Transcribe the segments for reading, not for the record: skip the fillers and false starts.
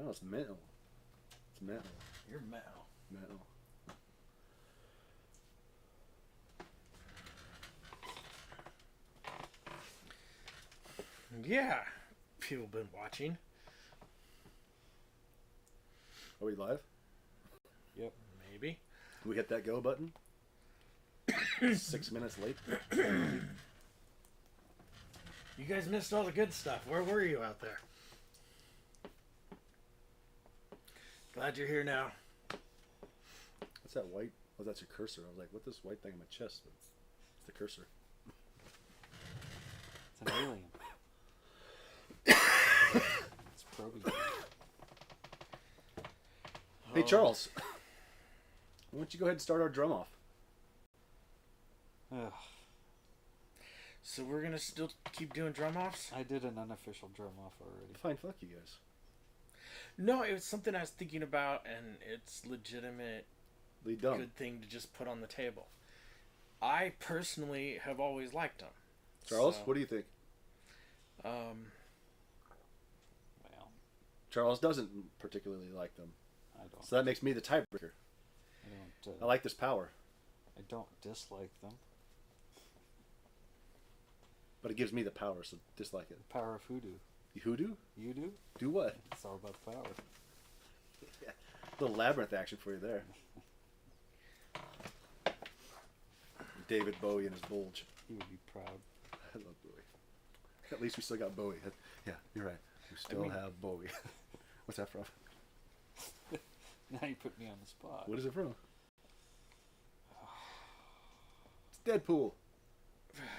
Oh, it's metal. It's metal. You're metal. Metal. Yeah. People been watching. Are we live? Yep. Maybe. We hit that go button. 6 minutes late. You guys missed all the good stuff. Where were you out there? Glad you're here now. What's that white? Oh, that's your cursor. I was like, what's this white thing on my chest? But it's the cursor. It's an alien. It's probing. Hey, Charles. Why don't you go ahead and start our drum off? Ugh. So we're gonna still keep doing drum offs? I did an unofficial drum off already. Fine, fuck you guys. No, it was something I was thinking about, and it's legitimate Dumb. good thing to just put on the table. I personally have always liked them. Charles, So, what do you think? Well, Charles doesn't particularly like them. I don't. So that makes me the tiebreaker. I like this power. I don't dislike them. But it gives me the power, so dislike it. The power of hoodoo. Hoodoo? You do? Do what? It's all about the power. Yeah. Little labyrinth action for you there. David Bowie and his bulge. He would be proud. I love Bowie. At least we still got Bowie. Yeah, you're right. We still have Bowie. What's that from? Now you put me on the spot. What is it from? It's Deadpool.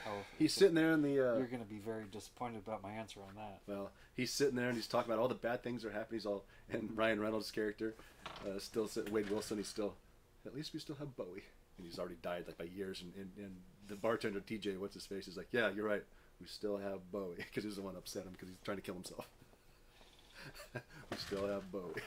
Oh, He's sitting there in the... You're going to be very disappointed about my answer on that. Well, he's sitting there and he's talking about all the bad things that are happening. He's all... And Ryan Reynolds' character, still sitting... Wade Wilson, he's still... At least we still have Bowie. And he's already died like by years. And the bartender, TJ, what's his face? He's like, yeah, you're right. We still have Bowie. Because he's the one upset him because he's trying to kill himself. We still have Bowie.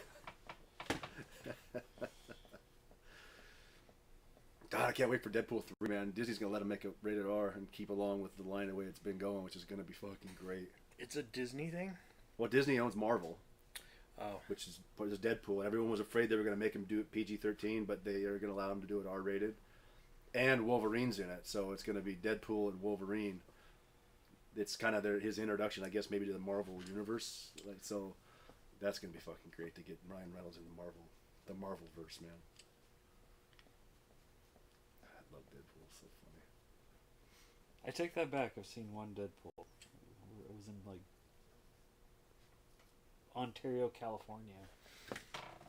God, I can't wait for Deadpool 3, man. Disney's going to let him make it rated R and keep along with the line the way it's been going, which is going to be fucking great. It's a Disney thing? Well, Disney owns Marvel. Oh. Which is Deadpool. Everyone was afraid they were going to make him do it PG-13, but they are going to allow him to do it R-rated. And Wolverine's in it, so it's going to be Deadpool and Wolverine. It's kind of his introduction, I guess, maybe to the Marvel universe. Like, so that's going to be fucking great to get Ryan Reynolds in the Marvel-verse, man. I love Deadpool, it's so funny. I take that back. I've seen one Deadpool. It was in, like, Ontario, California.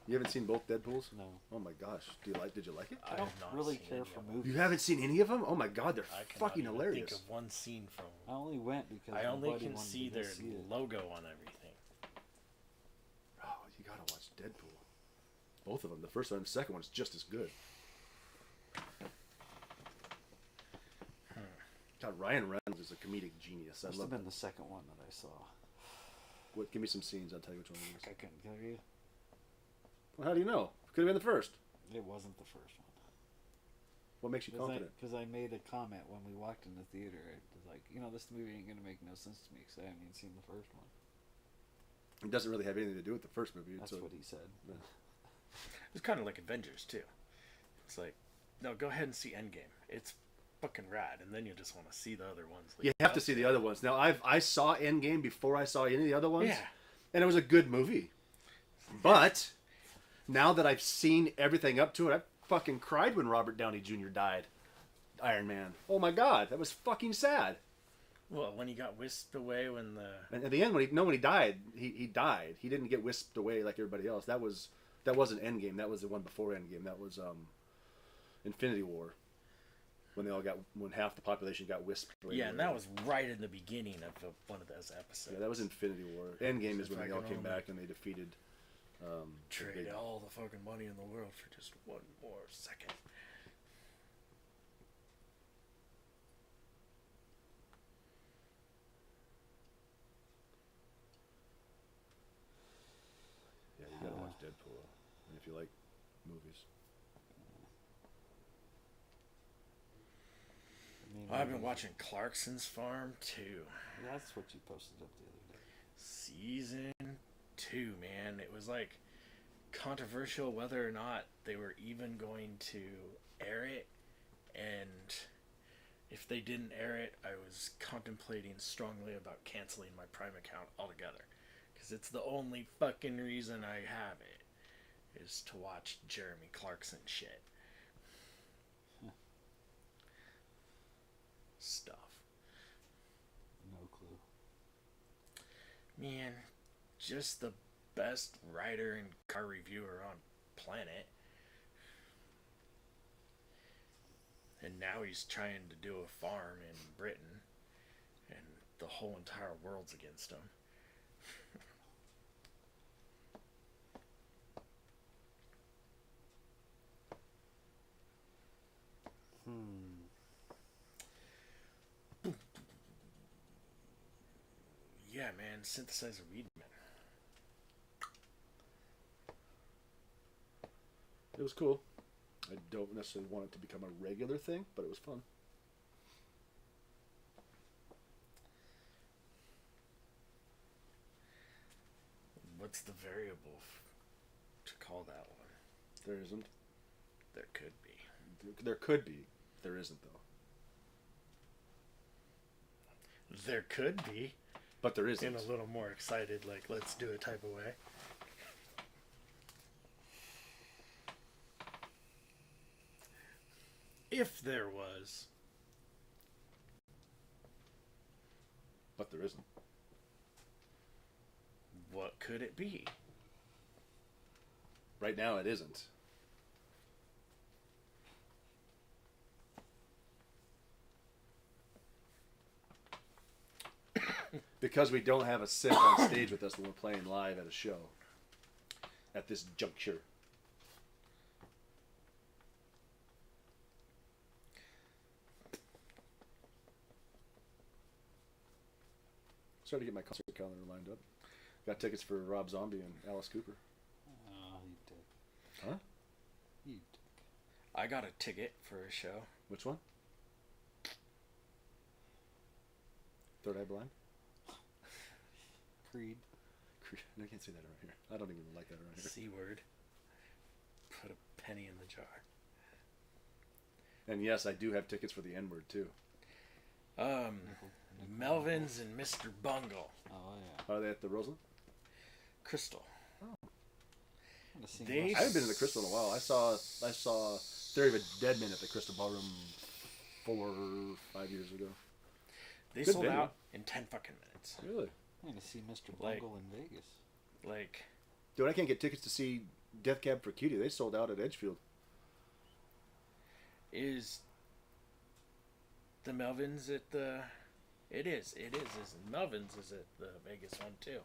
You haven't seen both Deadpools? No. Oh my gosh. Did you like it? I don't really care for movies. You haven't seen any of them? Oh my god, they're fucking hilarious. Think of one scene from. I only went because I my only buddy can wanted see to go their see it. logo on everything. Oh, you gotta watch Deadpool. Both of them. The first one and the second one is just as good. God, Ryan Reynolds is a comedic genius. Must have been the second one that I saw. What? Give me some scenes. I'll tell you which one it is. I couldn't tell you. Well, how do you know? Could have been the first. It wasn't the first one. What makes you confident? Because I made a comment when we walked in the theater. It was like, this movie ain't going to make no sense to me because I haven't even seen the first one. It doesn't really have anything to do with the first movie. That's what he said. Yeah. It's kind of like Avengers, too. It's like, no, go ahead and see Endgame. It's fucking rad, and then you'll just want to see the other ones. You have to see the other ones. Now, I saw Endgame before I saw any of the other ones. Yeah. And it was a good movie. But now that I've seen everything up to it, I fucking cried when Robert Downey Jr. died. Iron Man. Oh my god, that was fucking sad. Well, when he got whisked away when the... And at the end, when he died, he died. He didn't get whisked away like everybody else. That wasn't Endgame. That was the one before Endgame. That was Infinity War. When half the population got whisked away. Yeah, and that was right in the beginning of one of those episodes. Yeah, that was Infinity War. Endgame is when they all came back and they defeated... Trade all the fucking money in the world for just one more second. Yeah, you gotta watch Deadpool. And if you like movies. I've been watching Clarkson's Farm too. That's what you posted up the other day. Season too, man. It was like controversial whether or not they were even going to air it, and if they didn't air it, I was contemplating strongly about canceling my Prime account altogether, because it's the only fucking reason I have it is to watch Jeremy Clarkson shit. Stuff. No clue. Man, just the best writer and car reviewer on planet. And now he's trying to do a farm in Britain, and the whole entire world's against him. Yeah, man, synthesizer weed man. It was cool. I don't necessarily want it to become a regular thing, but it was fun. What's the variable to call that one? There isn't. There could be. There could be. There isn't, though. There could be. But there isn't. In a little more excited, like, let's do it type of way. If there was. But there isn't. What could it be? Right now, it isn't. Because we don't have a sip on stage with us when we're playing live at a show. At this juncture. Started to get my concert calendar lined up. Got tickets for Rob Zombie and Alice Cooper. Oh, you dick. Huh? You dick. I got a ticket for a show. Which one? Third Eye Blind? Creed. I can't say that around here. I don't even like that around here. C word. Put a penny in the jar. And yes, I do have tickets for the N word too. Melvin's and Mr. Bungle. Oh yeah. Are they at the Roseland? Crystal. Oh. They I haven't been to the Crystal in a while. I saw Theory of a Dead Man at the Crystal Ballroom 4 or 5 years ago. They Good sold venue. out in 10 fucking minutes. Really? I'm going to see Mr. Like- Bungle in Vegas. Like, Dude, I can't get tickets to see Death Cab for Cutie. They sold out at Edgefield. is the Melvins at the... It is. Melvin's is at the Vegas one too.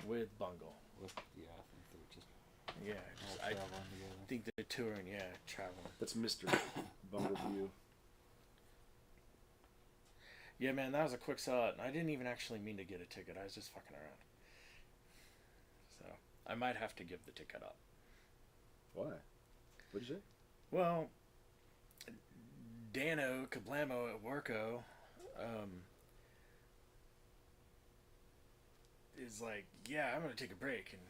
With Bungle. Yeah, I think they're just Yeah. all I traveling together. think they're touring, yeah, traveling. That's Mr. Bumblebee. Yeah, man, that was a quick sellout, and I didn't even actually mean to get a ticket. I was just fucking around. So, I might have to give the ticket up. Why? What'd you say? Well, Dano Kablamo at Worko is like, yeah, I'm going to take a break. And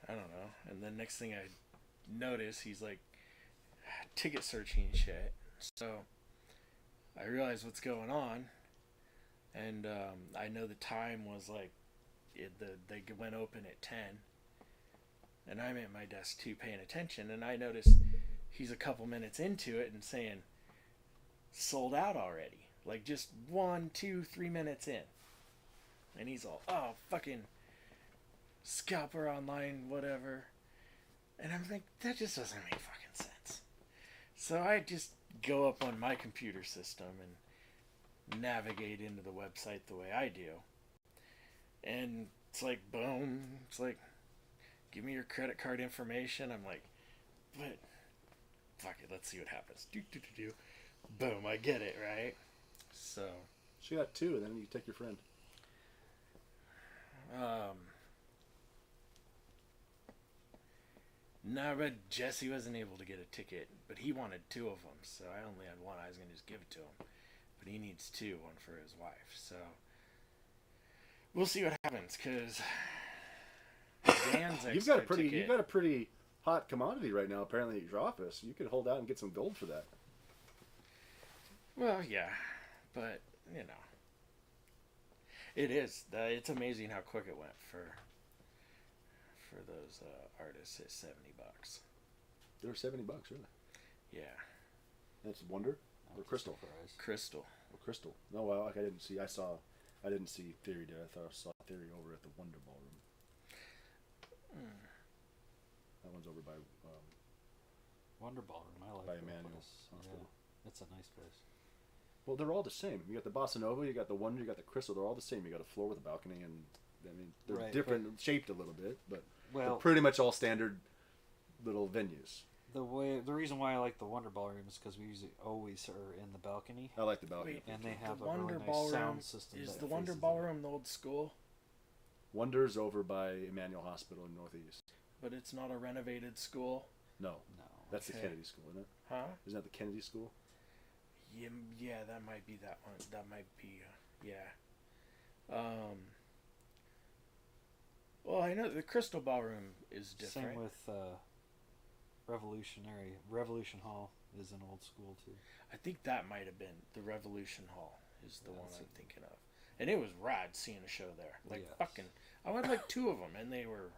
I don't know. And then next thing I notice, he's like ticket searching shit. So I realize what's going on. And I know the time was like, they went open at 10. And I'm at my desk too paying attention. And I notice he's a couple minutes into it and saying, sold out already. Like just 1, 2, 3 minutes in. And he's all, oh, fucking scalper online, whatever. And I'm like, that just doesn't make fucking sense. So I just go up on my computer system and navigate into the website the way I do. And it's like, boom. It's like, give me your credit card information. I'm like, but fuck it, let's see what happens. Boom, I get it, right? So She got 2, and then you take your friend. No, but Jesse wasn't able to get a ticket, but he wanted 2 of them, so I only had 1. I was going to just give it to him. But he needs 2, one for his wife, so we'll see what happens because Dan's You've got a pretty hot commodity right now. Apparently at your office, you could hold out and get some gold for that. Well, yeah, but it is. It's amazing how quick it went for those artists at $70. They were $70, really. Yeah. That's Wonder or Crystal. Crystal. Or Crystal. No, well, I didn't see. I didn't see Theory there. I thought I saw Theory over at the Wonder Ballroom. That one's over by Wonder Ballroom. I like by that Emmanuel place. Hospital. Yeah, it's a nice place. Well, they're all the same. You got the Bossa Nova, you got the Wonder, you got the Crystal. They're all the same. You got a floor with a balcony, and I mean they're Right, different, shaped a little bit, but Well, they're pretty much all standard little venues. the reason why I like the Wonder Ballroom is because we usually always are in the balcony, I like the balcony. Wait, and they have the a Wonder really nice Ballroom sound system. is that the Wonder faces it. Ballroom the old school, Wonder's over by Emmanuel Hospital in Northeast. but it's not a renovated school, No, No. that's the Okay. Kennedy School, isn't it? huh? Isn't that the Kennedy School? Yeah, that might be that one. That might be, yeah. Well, I know the Crystal Ballroom is different. Same with Revolution Hall is an old school too. I think that might have been the Revolution Hall is the one That's I'm it. thinking of, and it was rad seeing a show there. Like Yes. fucking, I went like 2 of them, and they were.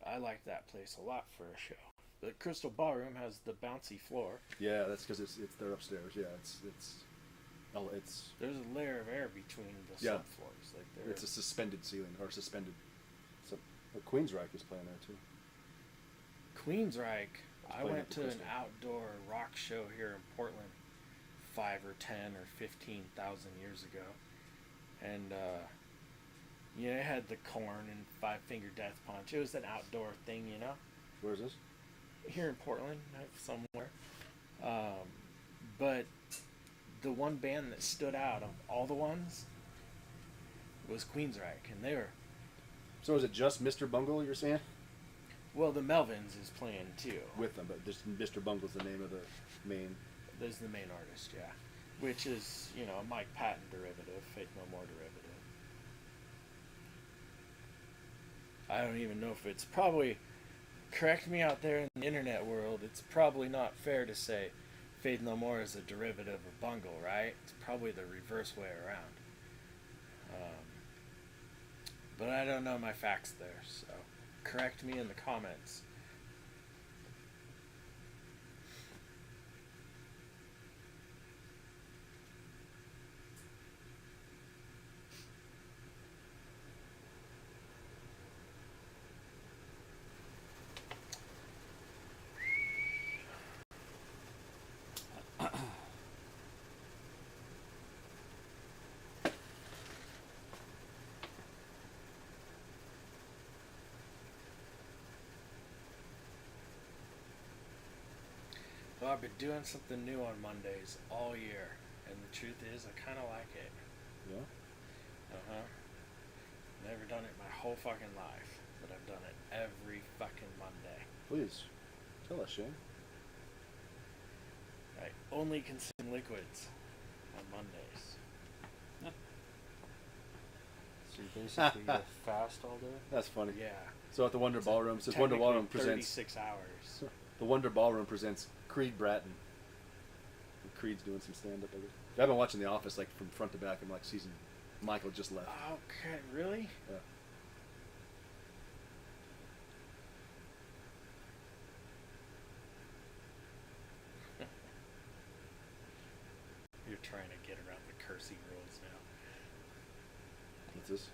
I liked that place a lot for a show. The Crystal Ballroom has the bouncy floor. Yeah, that's because it's they're upstairs. Yeah, it's There's a layer of air between the Yeah. subfloors. Like there. it's a suspended ceiling or suspended. So, Queensryche is playing there too. Queensryche. I playing went at the to an Crystal. outdoor rock show here in Portland 5 or 10 or 15,000 years ago. And, it had the Corn and Five Finger Death Punch. It was an outdoor thing, Where is this? here in Portland, somewhere. But the one band that stood out of all the ones was Queensryche. And they were, So is it just Mr. Bungle you're saying? well, the Melvins is playing too. With them, but just Mr. Bungle's the name of the main. There's the main artist, yeah. Which is, a Mike Patton derivative, Faith No More derivative. I don't even know if it's probably, correct me out there in the internet world, it's probably not fair to say Faith No More is a derivative of Bungle, right? It's probably the reverse way around. But I don't know my facts there, so correct me in the comments. Well, I've been doing something new on Mondays all year, and the truth is, I kind of like it. Yeah. Never done it my whole fucking life, but I've done it every fucking Monday. Please, tell us, Shane. I only consume liquids on Mondays. So you basically fast all day. That's funny. Yeah. So at the Wonder It's Ballroom, says Wonder technically Ballroom presents 36 hours. the Wonder Ballroom presents Creed Bratton. And Creed's doing some stand-up. I guess. I've been watching The Office like from front to back. I'm like season. Michael just left. Okay, really? Yeah. You're trying to get around the cursing rules now. What's this?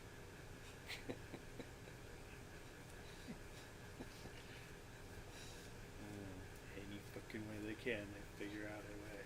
Any fucking way they can, they figure out a way.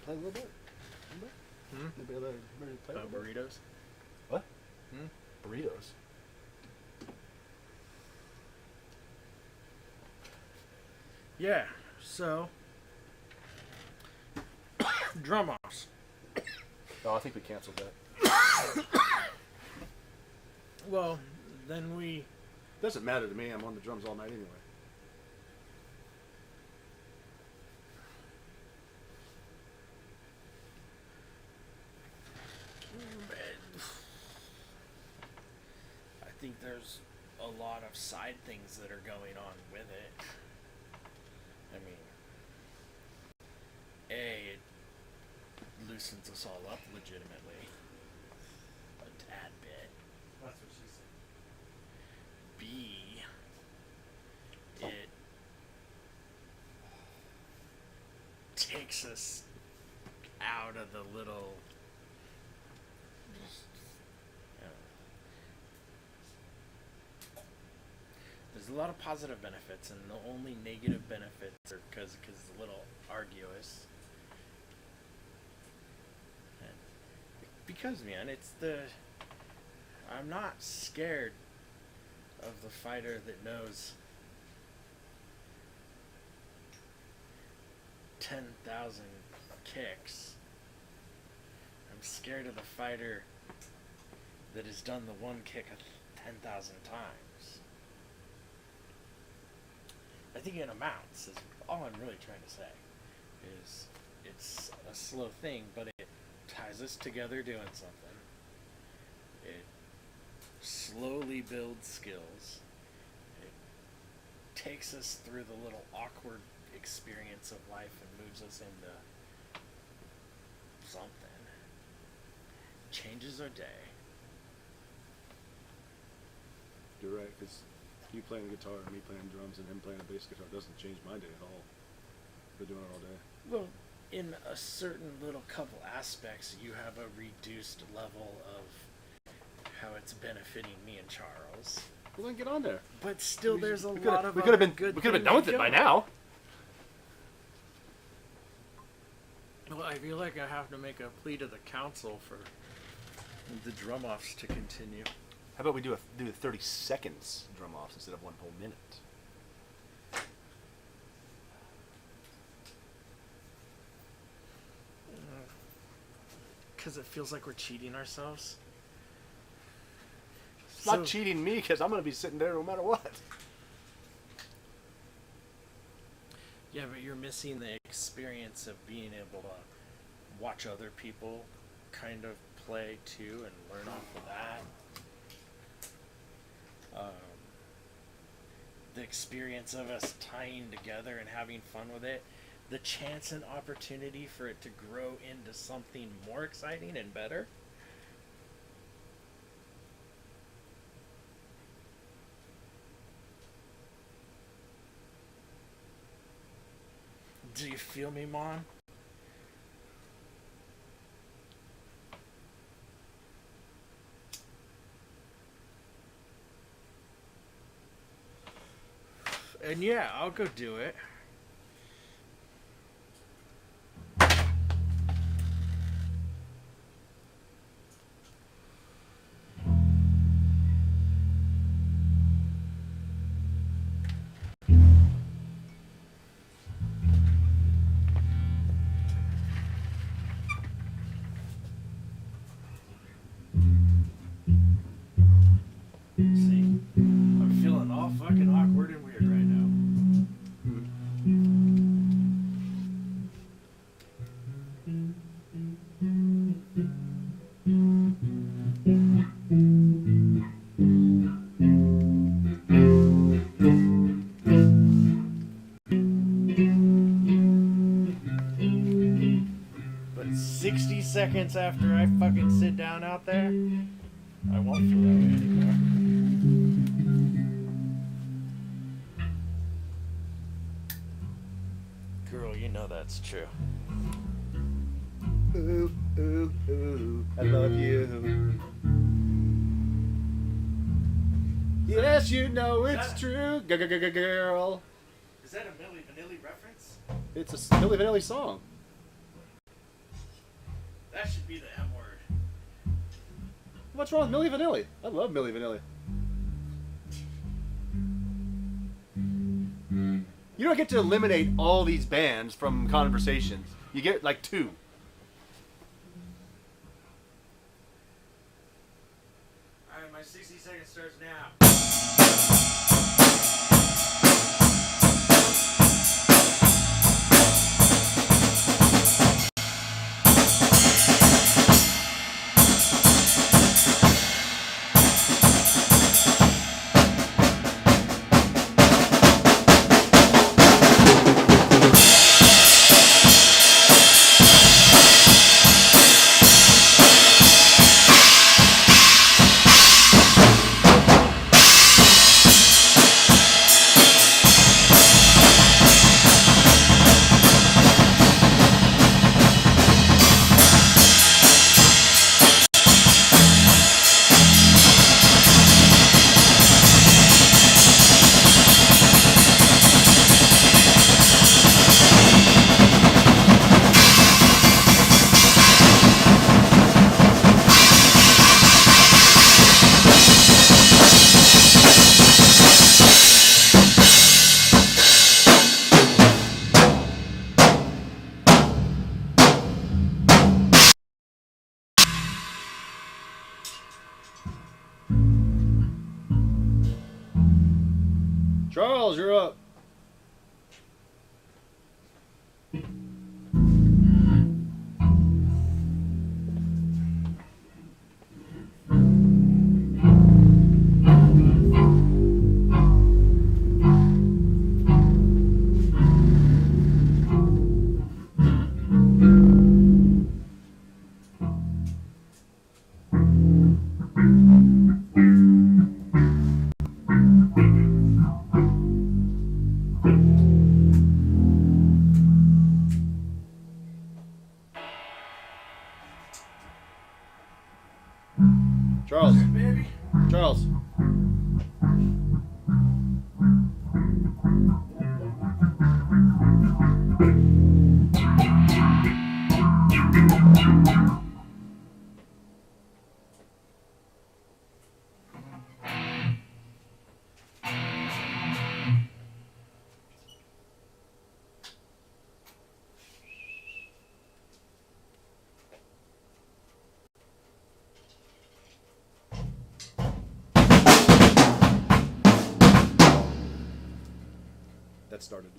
Play a little bit. Maybe play a little bit. Burritos. What? Burritos. Yeah. So. Drum offs. Oh, I think we canceled that. Well, then we. Doesn't matter to me. I'm on the drums all night anyway. I think there's a lot of side things that are going on with it. I mean, A, it loosens us all up legitimately. A tad bit. That's what she said. B, it takes us out of the little. There's a lot of positive benefits, and the only negative benefits are because it's a little arduous. And because, man, I'm not scared of the fighter that knows 10,000 kicks. I'm scared of the fighter that has done the one kick 10,000 times. I think it amounts, is all I'm really trying to say. Is it's a slow thing, but it ties us together doing something. It slowly builds skills. It takes us through the little awkward experience of life and moves us into something. Changes our day. You're right, because you playing guitar and me playing drums and him playing a bass guitar doesn't change my day at all. We're doing it all day. Well, in a certain little couple aspects, you have a reduced level of how it's benefiting me and Charles. Well, then get on there. But still, there's a we lot of we could have been good. We could have been done with it by now. Well, I feel like I have to make a plea to the council for the drum offs to continue. How about we do 30 seconds drum offs instead of one whole minute? Because it feels like we're cheating ourselves. It's not cheating me, because I'm going to be sitting there no matter what. Yeah, but you're missing the experience of being able to watch other people kind of play too and learn off of that. The experience of us tying together and having fun with it, the chance and opportunity for it to grow into something more exciting and better. Do you feel me, Mon? And yeah, I'll go do it. See, I'm feeling all fucking awkward and weird right now. But 60 seconds after I fucking sit down out there, I won't feel that way anymore. Girl, you know that's true. Ooh, ooh, ooh, I love you. Yes, you know it's true, girl. Is that a Milli Vanilli reference? It's a Milli Vanilli song. that should be the M word. What's wrong with Milli Vanilli? I love Milli Vanilli. You don't get to eliminate all these bands from conversations. You get like 2. Alright, my 60 seconds starts now. Charles, you're up. Charles. Baby. Charles. That started.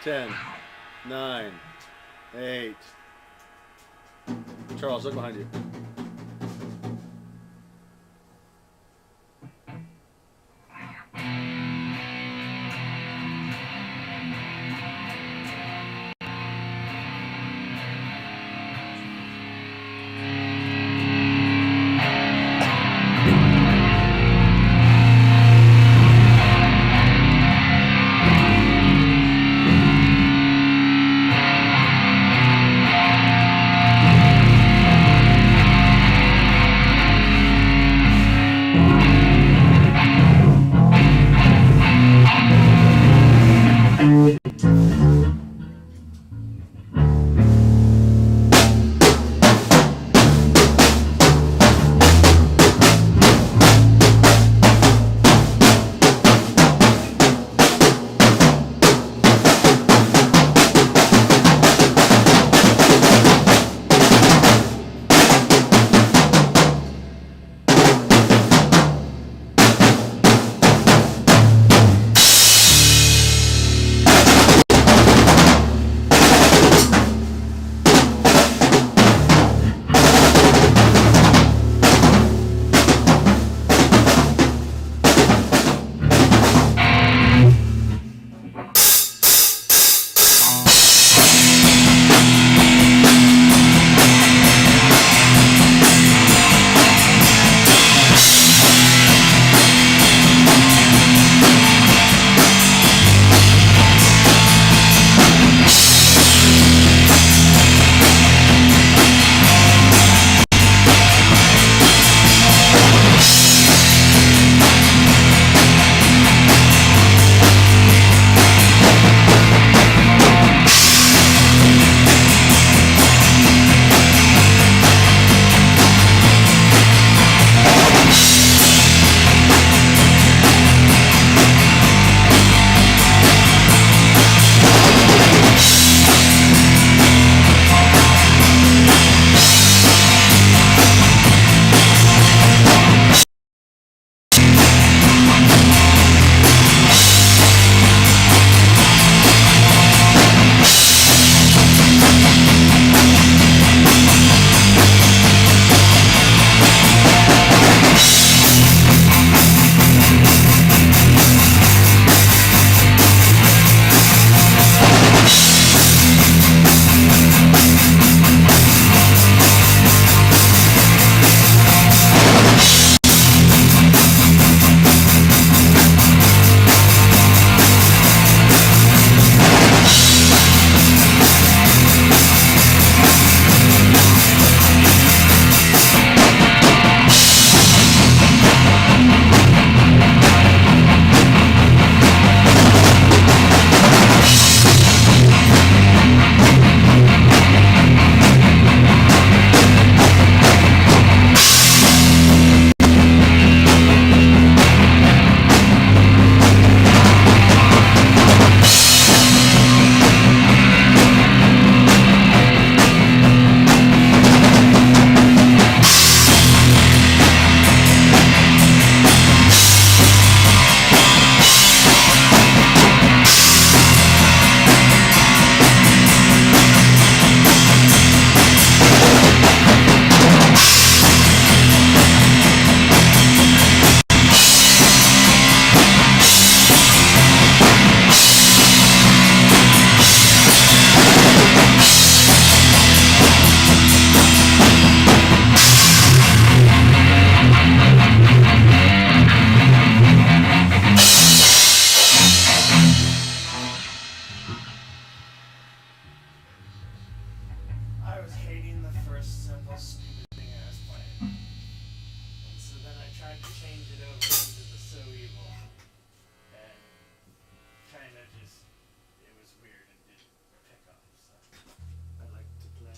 Ten, 9, 8. Charles, look behind you. first simple stupid thing I was playing. And so then I tried to change it over into the So Evil. And kind of just, it was weird and didn't pick up. So I like to play.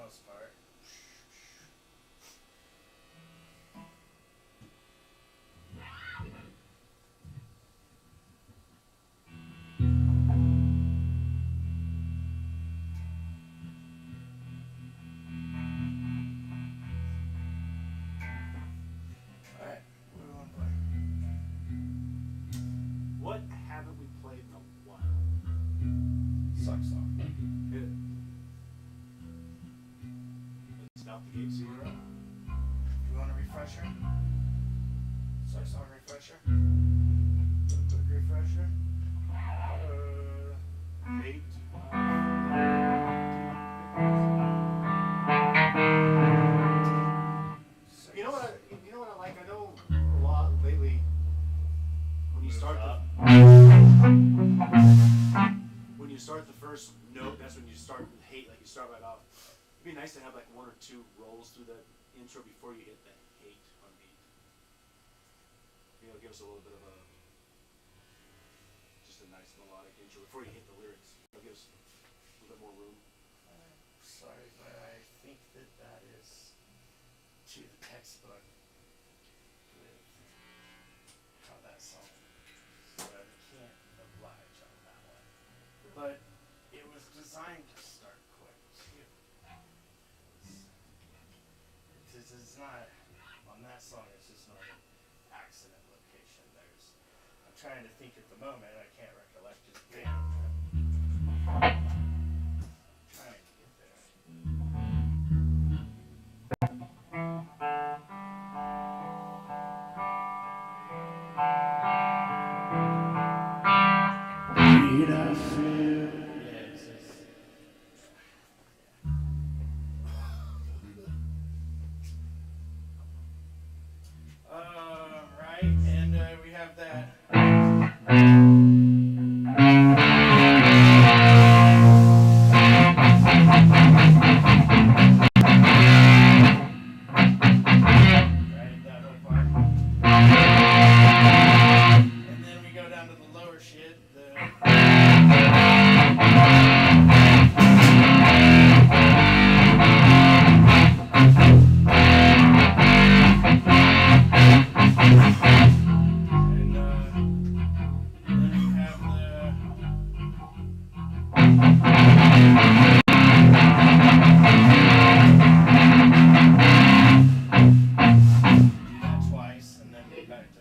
most part. Alright, what do we want to play? What haven't we played in a while? Suck song. Hit it. It's out the gate 0. You want a refresher? Suck song refresher? Quick refresher? 8. You know what? You know what I like. I know a lot lately. When you start when you start the first note, that's when you start with hate. Like you start right off. It'd be nice to have like 1 or 2 rolls through the intro before you hit the hate on beat. You know, give us a little bit of a just a nice melodic intro before you hit the lyrics. It'll give us a little bit more room. Sorry, but I think that is to the textbook with how that song is. So I can't oblige on that one. But it was designed to start quick too. It's not on that song. It's just not an accident location. I'm trying to think at the moment. I can't recollect his band. I'm trying to get there. Right, and we have that. Right, that whole part. And then we go down to the lower shit. Twice, and then go back to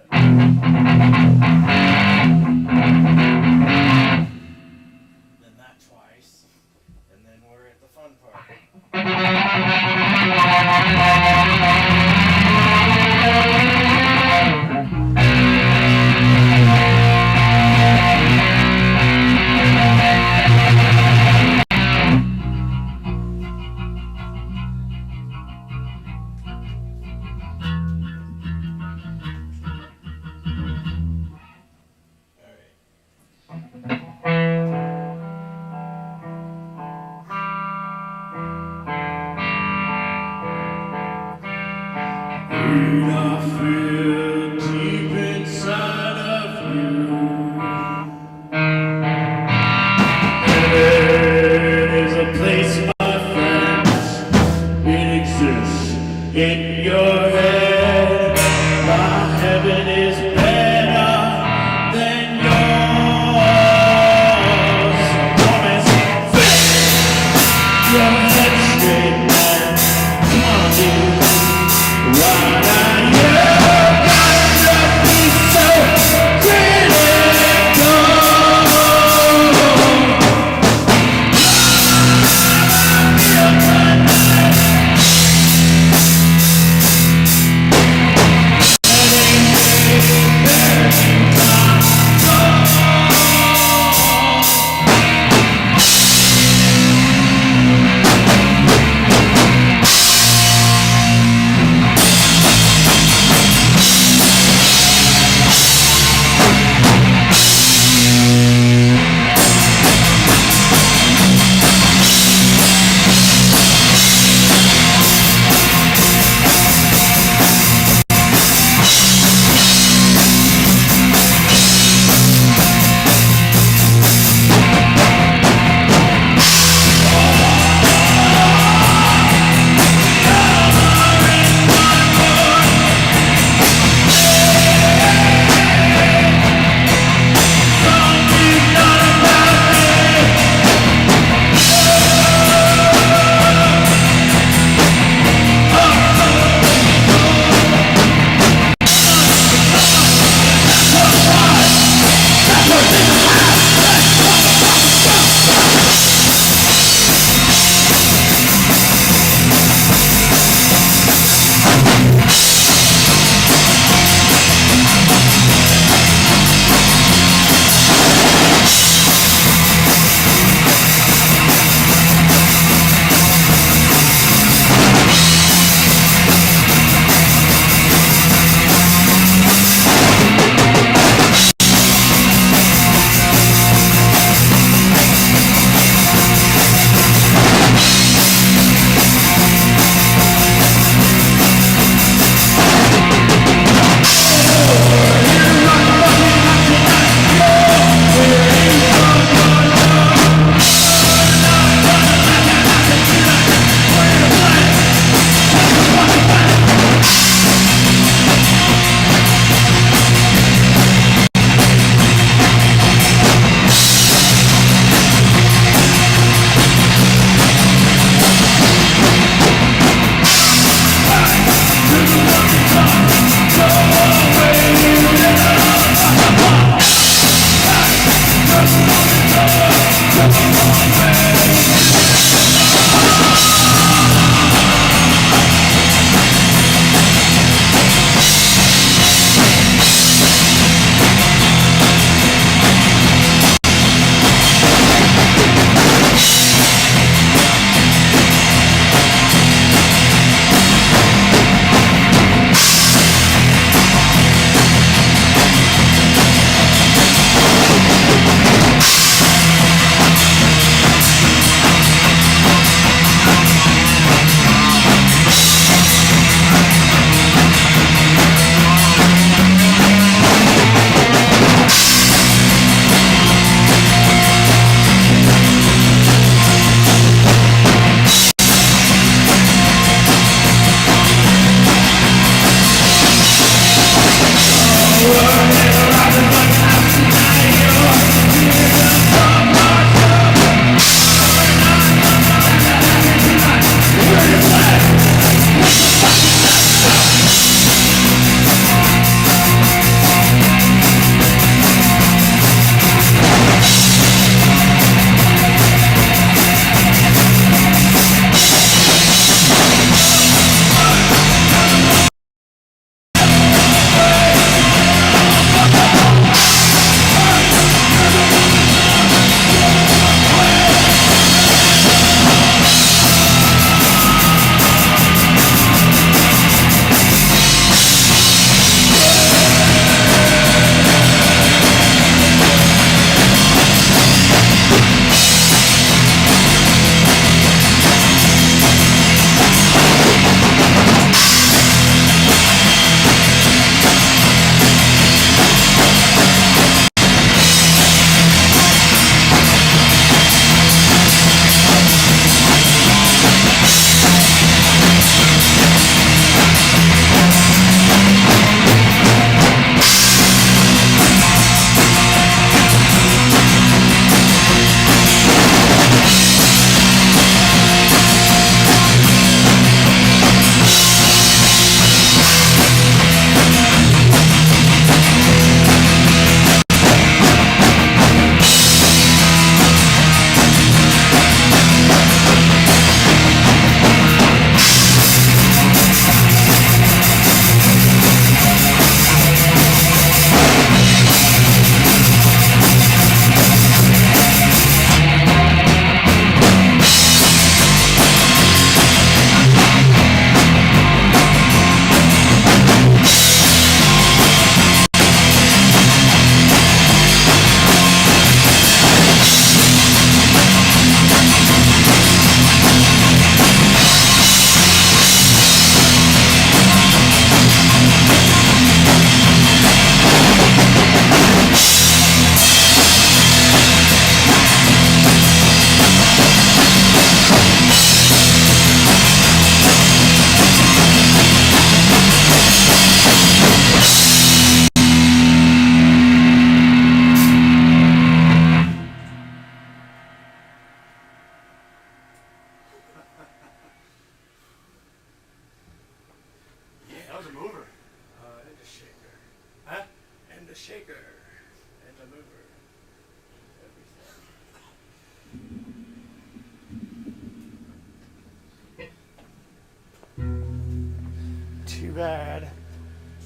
Too bad.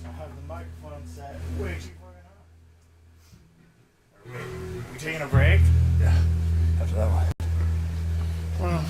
I have the microphone set way too fucking high. We taking a break? Yeah, after that one. Well,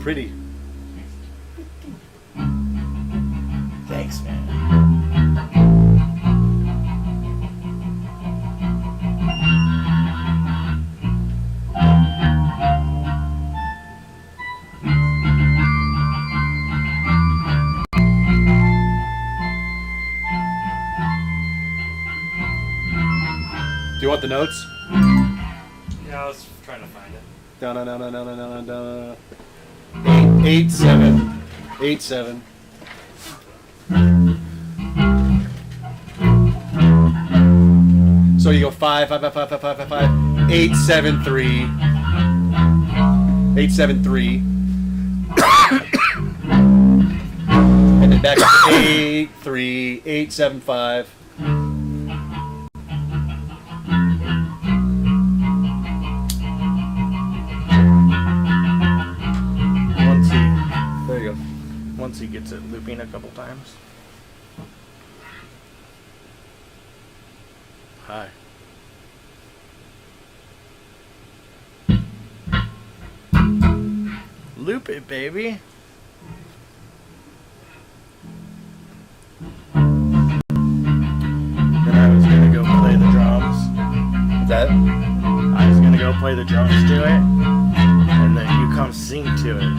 Pretty. Thanks, man. Do you want the notes? Yeah, I was trying to find it. Down, down, down, down, down, down, down. 8, 7, 8, 7. So you go 5, 5, 5, 5, 5, 5, 5, 5, 8, 7, 3, 8, 7, 3, and then back up to 8, 3, 8, 7, 5. Once he gets it looping a couple times. Hi. Loop it, baby. Then I was gonna go play the drums. That? I was gonna go play the drums to it, and then you come sing to it.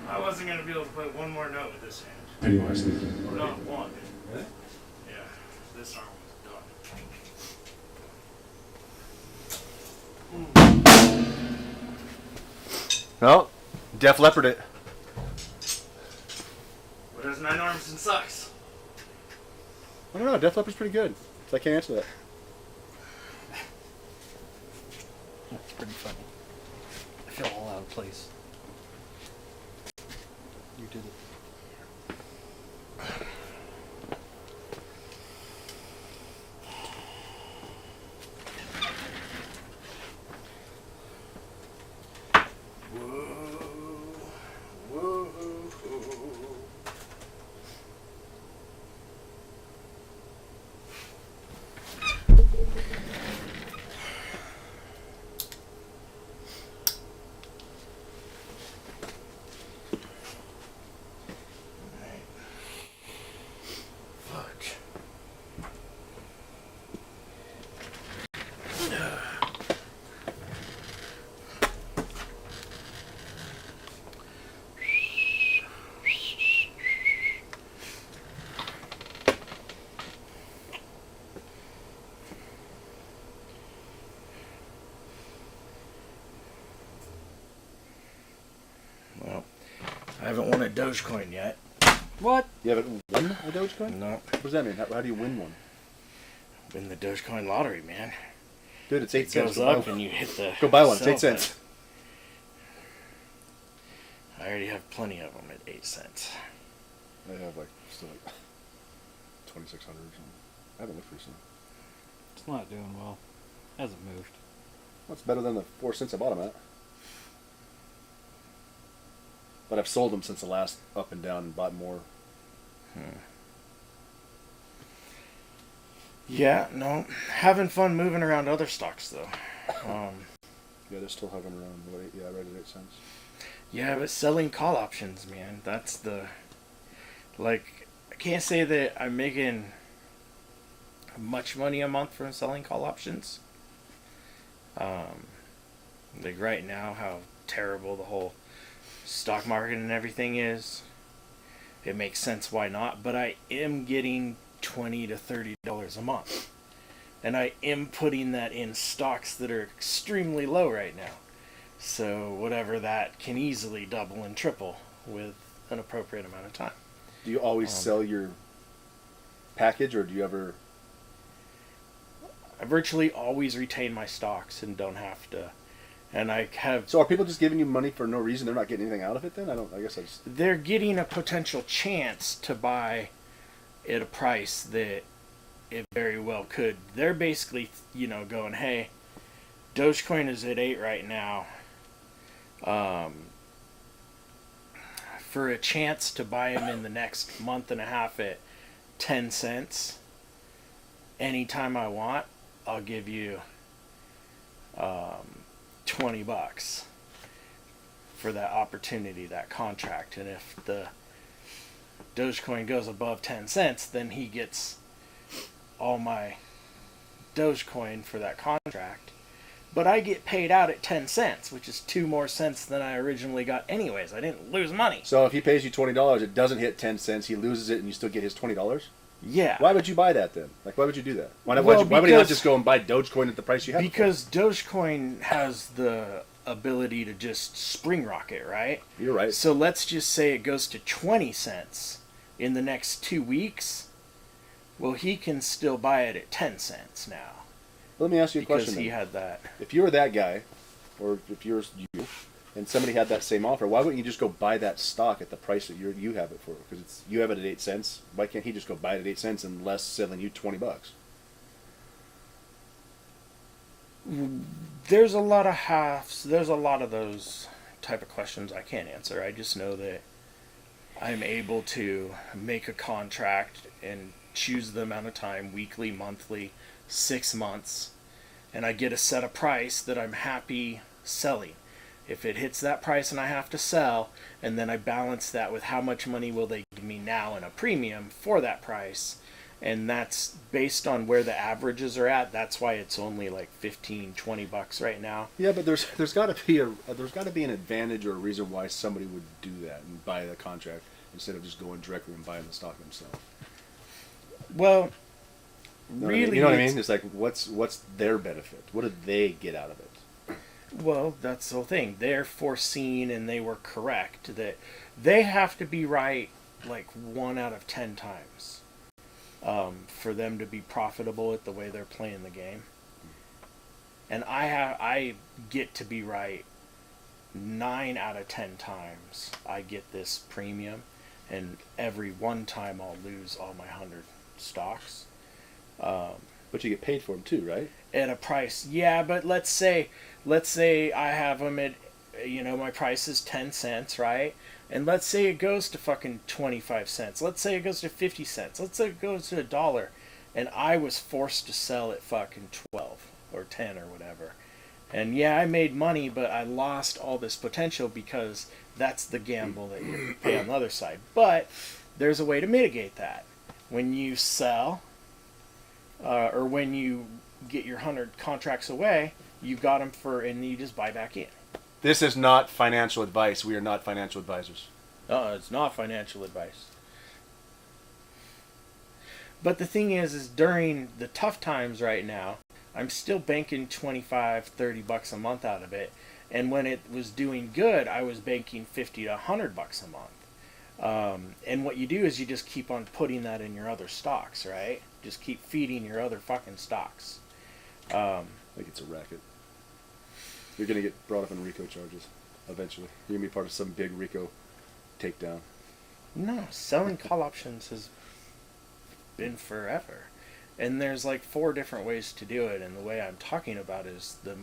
I wasn't gonna be able to play one more note with this hand. Pennywise. Not one. Really? Yeah, this arm was done. Well, Def Leppard it. What has 9 arms and sucks? I don't know. Def Leppard's pretty good. So I can't answer that. That's pretty funny. I feel all out of place. You did it. I haven't won a Dogecoin yet. What? You haven't won a Dogecoin? No. What does that mean? How do you win one? Win the Dogecoin lottery, man. Dude, it's 8 It cents. goes up and you hit the. Go buy one. It's sell 8 cents. button. I already have plenty of them at 8 cents. I have still 2,600 or something. I haven't looked recently. It's not doing well. Hasn't moved. That's better than the 4 cents I bought them at. But I've sold them since the last up and down and bought more. Yeah, no. Having fun moving around other stocks, though. Yeah, they're still hovering around. Right at 8 cents. Yeah, but selling call options, man. That's the. Like, I can't say that I'm making much money a month from selling call options. Like, right now, how terrible the whole stock market and everything is, it makes sense why not, but I am getting $20 to $30 a month, and I am putting that in stocks that are extremely low right now, so whatever, that can easily double and triple with an appropriate amount of time. Do you always sell your package, or do you ever... I virtually always retain my stocks and don't have to. And I have. So are people just giving you money for no reason? They're not getting anything out of it then? I guess I just... They're getting a potential chance to buy at a price that it very well could. They're basically, going, hey, Dogecoin is at 8 right now. For a chance to buy them in the next month and a half at 10 cents, anytime I want, I'll give you $20 for that opportunity, that contract. And if the Dogecoin goes above 10 cents, then he gets all my Dogecoin for that contract. But I get paid out at 10 cents, which is 2 more cents than I originally got anyways. I didn't lose money. So if he pays you $20, it doesn't hit 10 cents, he loses it, and you still get his $20? Yeah. Why would you buy that then? Like, why would you do that? Why Well, would you not just go and buy Dogecoin at the price you have? Because Dogecoin has the ability to just spring rocket, right? You're right. So let's just say it goes to 20 cents in the next 2 weeks. Well, he can still buy it at 10 cents now. Let me ask you a because question. he then. had that. If you were that guy, or if you're you, and somebody had that same offer, why wouldn't you just go buy that stock at the price that you have it for? Because you have it at 8 cents. Why can't he just go buy it at 8 cents and less selling you $20? There's a lot of halves. There's a lot of those type of questions I can't answer. I just know that I'm able to make a contract and choose the amount of time, weekly, monthly, 6 months, and I get a set a price that I'm happy selling. If it hits that price and I have to sell, and then I balance that with how much money will they give me now in a premium for that price, and that's based on where the averages are at. That's why it's only like $15-20 right now. Yeah, but there's got to be an advantage or a reason why somebody would do that and buy the contract instead of just going directly and buying the stock themselves. Well, Really, you know what I mean? It's like, what's their benefit? What did they get out of it? Well, that's the whole thing. They're foreseen and they were correct that they have to be right like 1 out of 10 times for them to be profitable at the way they're playing the game. And I get to be right 9 out of 10 times. I get this premium, and every one time I'll lose all my 100 stocks. But you get paid for them too, right? At a price, yeah. But let's say I have them at, my price is 10 cents, right? And let's say it goes to fucking 25 cents. Let's say it goes to 50 cents. Let's say it goes to $1, and I was forced to sell at fucking 12 or 10 or whatever. And yeah, I made money, but I lost all this potential because that's the gamble that you pay on the other side. But there's a way to mitigate that. When you sell, or when you get your 100 contracts away, you got them and you just buy back in. This is not financial advice. We are not financial advisors. It's not financial advice. But the thing is during the tough times right now, I'm still banking $25, $30 a month out of it. And when it was doing good, I was banking $50 to $100 a month. And what you do is you just keep on putting that in your other stocks, right? Just keep feeding your other fucking stocks. I think it's a racket. You're going to get brought up in RICO charges eventually. You're going to be part of some big RICO takedown. No, selling call options has been forever. And there's like 4 different ways to do it, and the way I'm talking about is the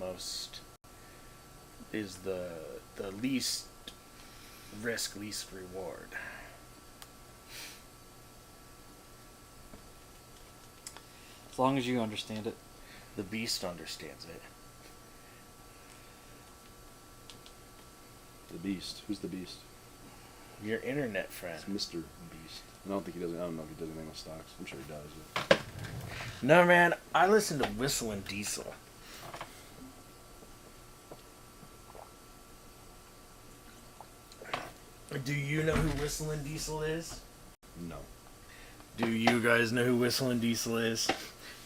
least risk, least reward. As long as you understand it. The beast understands it. The Beast. Who's the Beast? Your internet friend. It's Mr. Beast. I don't know if he does anything with stocks. I'm sure he does. But... No, man, I listen to Whistling Diesel. Do you know who Whistling Diesel is? No. Do you guys know who Whistling Diesel is?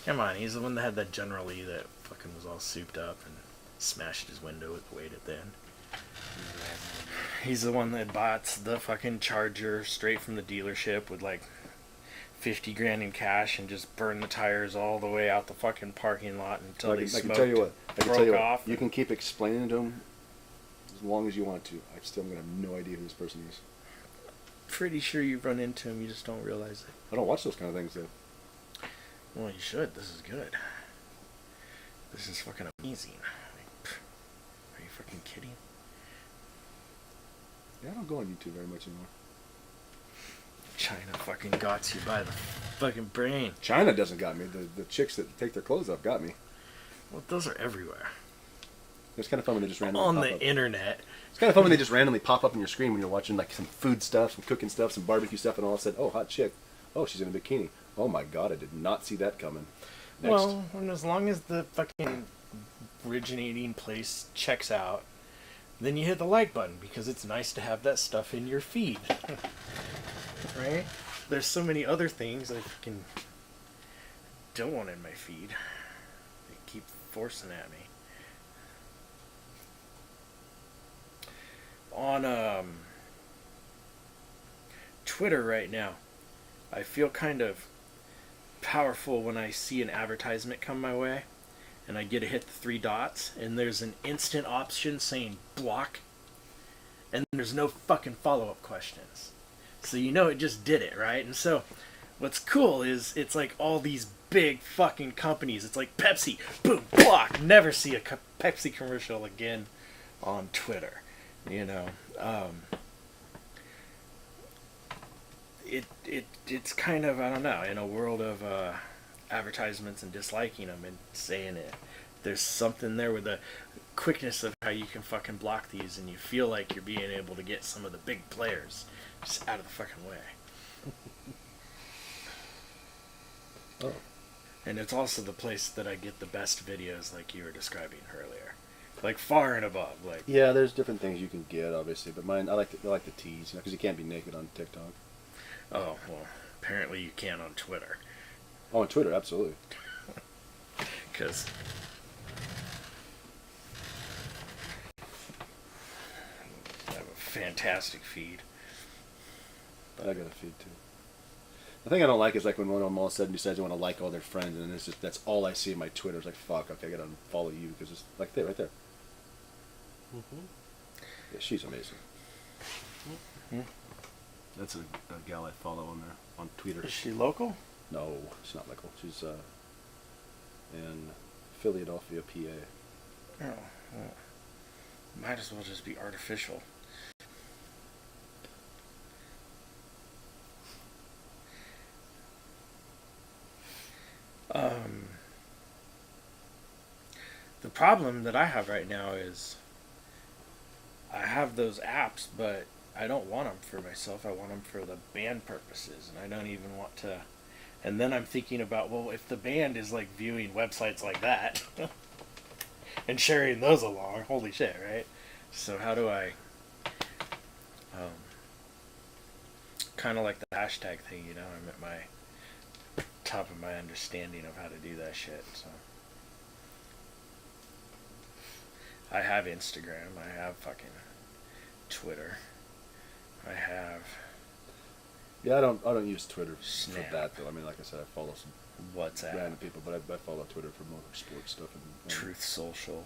Come on, he's the one that had that General Lee that fucking was all souped up and smashed his window with weight at the end. He's the one that bought the fucking Charger straight from the dealership with like 50 grand in cash and just burned the tires all the way out the fucking parking lot until they smoked. I can tell you what. Off. You can keep explaining to him as long as you want to. I still have no idea who this person is. Pretty sure you've run into him, you just don't realize it. I don't watch those kind of things though. Well, you should. This is good. This is fucking amazing. Are you fucking kidding? Yeah, I don't go on YouTube very much anymore. China fucking got you by the fucking brain. China doesn't got me. The chicks that take their clothes off got me. Well, those are everywhere. It's kind of fun when they just randomly On pop the up. internet. It's kind of fun when they just randomly pop up on your screen when you're watching like some food stuff, some cooking stuff, some barbecue stuff, and all of a sudden, oh, hot chick. Oh, she's in a bikini. Oh my god, I did not see that coming. Next. Well, and as long as the fucking originating place checks out, then you hit the like button because it's nice to have that stuff in your feed. Right? There's so many other things I fucking don't want in my feed. They keep forcing at me. On Twitter right now, I feel kind of powerful when I see an advertisement come my way and I get to hit the 3 dots and there's an instant option saying block and there's no fucking follow-up questions. So you know it just did it, right? And so what's cool is it's like all these big fucking companies. It's like Pepsi, boom, block. Never see a Pepsi commercial again on Twitter, you know. It's kind of, I don't know, in a world of advertisements and disliking them and saying it, there's something there with the quickness of how you can fucking block these, and you feel like you're being able to get some of the big players just out of the fucking way. Oh. And it's also the place that I get the best videos, like you were describing earlier, like far and above. Like, yeah, there's different things you can get, obviously, but mine, I like the tease, because you can't be naked on TikTok. oh well, apparently you can on Twitter, Oh, on Twitter, absolutely. because I have a fantastic feed. I got a feed too. The thing I don't like is like when one of them all of a sudden decides they want to like all their friends, and then it's just that's all I see in my Twitter. It's like, fuck, okay, I gotta unfollow you because it's like there, right there. Mm-hmm. Yeah, she's amazing. Hmm? That's a gal I follow on there on Twitter. Is she local? No, she's not local. She's in Philadelphia, PA. Oh, well, might as well just be artificial. The problem that I have right now is I have those apps, but I don't want them for myself. I want them for the band purposes, and I don't even want to. And then I'm thinking about, well, if the band is like viewing websites like that and sharing those along, holy shit, right? So how do I, kind of like the hashtag thing, you know? I'm at my top of my understanding of how to do that shit. So I have Instagram. I have fucking Twitter. I have Yeah, I don't use Twitter Snap. for that though. I mean, like I said, I follow some WhatsApp, random people, but I follow Twitter for more sports stuff and Truth Social.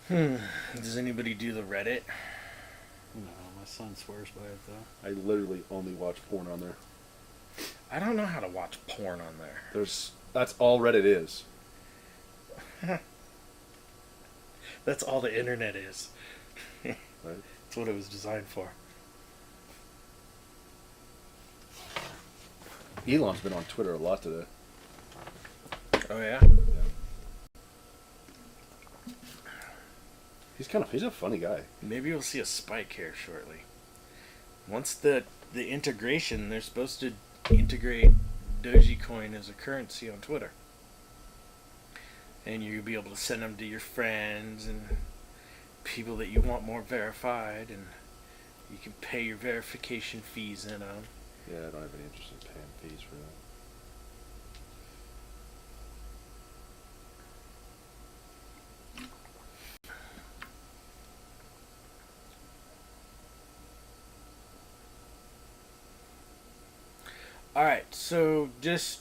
Does anybody do the Reddit? No, my son swears by it though. I literally only watch porn on there. I don't know how to watch porn on there. That's all Reddit is. That's all the internet is. Right? That's what it was designed for. Elon's been on Twitter a lot today. Oh yeah? He's a funny guy. Maybe we'll see a spike here shortly. Once the integration, they're supposed to integrate Dogecoin as a currency on Twitter. And you'll be able to send them to your friends and people that you want more verified, and you can pay your verification fees in them. Yeah, I don't have any interest in paying fees for that. Alright, so just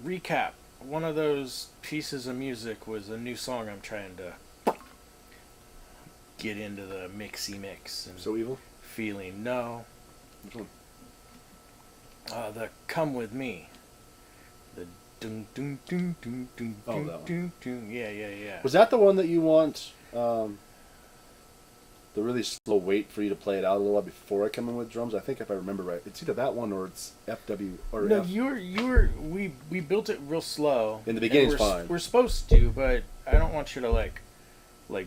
recap. One of those pieces of music was a new song I'm trying to get into the mixy mix and So Evil? feeling. No. Which one? The Come With Me. The dun dun dun dun dun Oh, dun that one. dun dun. Yeah. Was that the one that you want the really slow wait for you to play it out a little while before I come in with drums? I think if I remember right, it's either that one or it's FW or No, F. you were we built it real slow. In the beginning's and fine. We're supposed to, but I don't want you to like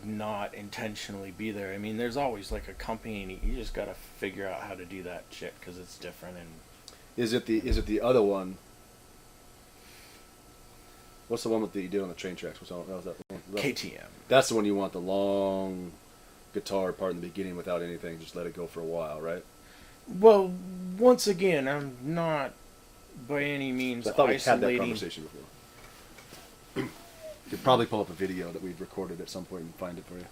not intentionally be there. I mean, there's always like accompanying. You just gotta figure out how to do that shit because it's different. And Is it the other one? What's the one with the you did on the train tracks? What's that one? KTM. That's the one you want the long guitar part in the beginning without anything. Just let it go for a while, right? Well, once again, I'm not by any means I thought we had that isolating. conversation before. Could probably pull up a video that we've recorded at some point and find it for you.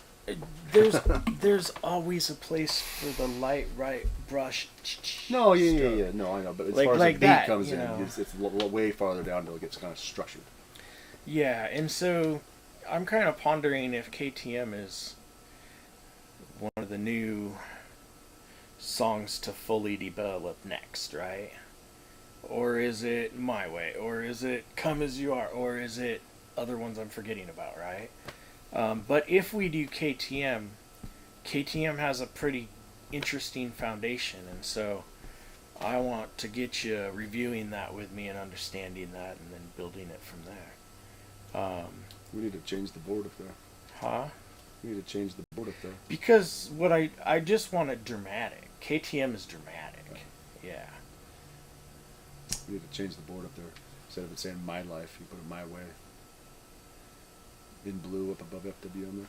There's always a place for the light right brush. No, yeah. stuff. No, I know. But as Like- far as like the beat that, comes you in, know. it's way farther down until it gets kind of structured. Yeah, and so I'm kind of pondering if KTM is one of the new songs to fully develop next, right? Or is it My Way? Or is it Come As You Are? Or is it other ones I'm forgetting about, right? But if we do KTM, KTM has a pretty interesting foundation, and so I want to get you reviewing that with me and understanding that and then building it from there. We need to change the board up there. Huh? We need to change the board up there. Because what I just want it dramatic. KTM is dramatic. Yeah. We need to change the board up there. Instead of it saying My Life, you put it My Way. In blue up above FW on there.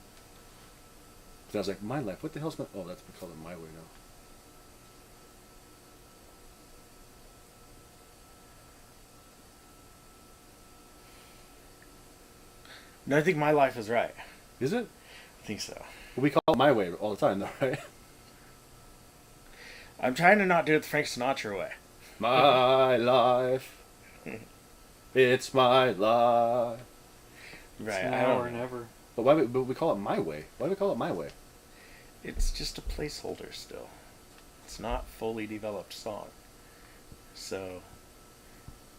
So I was like, My Life, what the hell's my... Oh, that's we call it My Way now. No, I think My Life is right. Is it? I think so. Well, we call it My Way all the time though, right? I'm trying to not do it the Frank Sinatra way. My life. It's my life. Right. It's I now don't or know. never. But we call it My Way. Why do we call it My Way? It's just a placeholder still. It's not fully developed song. So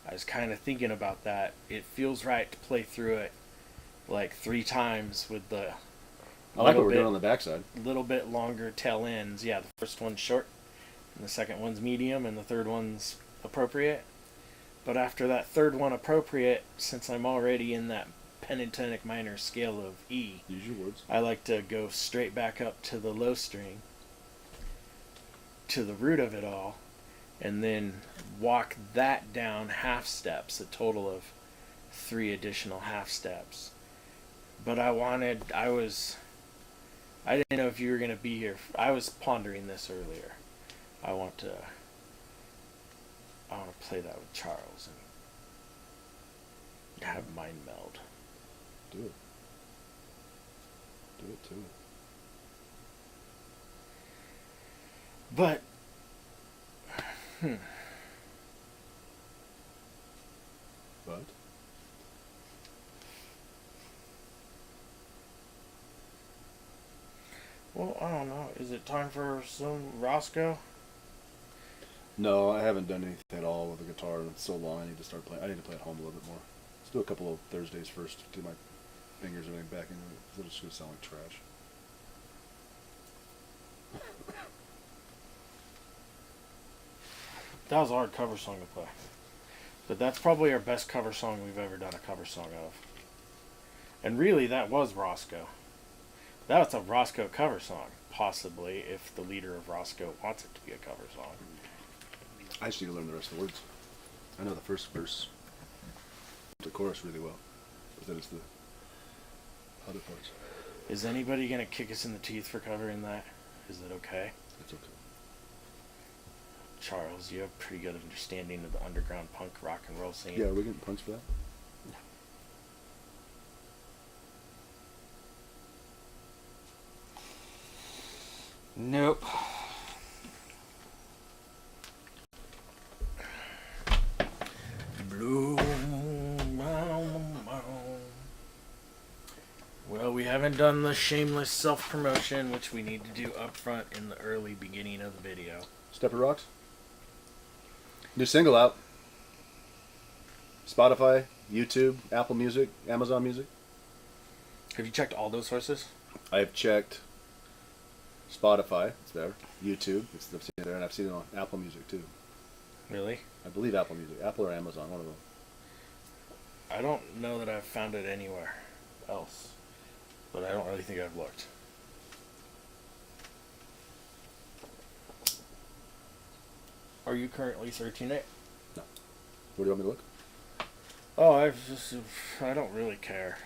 I was kind of thinking about that. It feels right to play through it like 3 times with the I like what we're doing on the backside. little bit longer tail ends. Yeah, the first one's short, and the second one's medium, and the third one's appropriate. But after that third one appropriate, since I'm already in that pentatonic minor scale of E, Use your words. I like to go straight back up to the low string, to the root of it all, and then walk that down half steps, a total of 3 additional half steps. But I didn't know if you were going to be here. I was pondering this earlier. I want to play that with Charles and have mind meld. Do it. Do it too. But But well, I don't know. Is it time for some Roscoe? no, I haven't done anything at all with the guitar in so long. I need to start playing. I need to play at home a little bit more. Let's do a couple of Thursdays first. Get my fingers and everything back into it. It's just gonna sound like trash. That was a hard cover song to play. But that's probably our best cover song we've ever done a cover song of. And really, that was Roscoe. That was a Roscoe cover song, possibly, if the leader of Roscoe wants it to be a cover song. I just need to learn the rest of the words. I know the first verse, the chorus really well, but then it's the other parts. Is anybody going to kick us in the teeth for covering that? Is it okay? It's okay. Charles, you have pretty good understanding of the underground punk rock and roll scene. Yeah, are we getting punks for that? Nope. Blue. Well, we haven't done the shameless self-promotion, which we need to do up front in the early beginning of the video. Stepper Rocks. New single out. Spotify, YouTube, Apple Music, Amazon Music. Have you checked all those sources? I've checked Spotify, it's there. YouTube, I've seen it there, and I've seen it on Apple Music too. Really? I believe Apple Music, Apple or Amazon, one of them. I don't know that I've found it anywhere else, but I don't really think I've looked. Are you currently searching it? Where do you want me to look? Oh, I don't really care.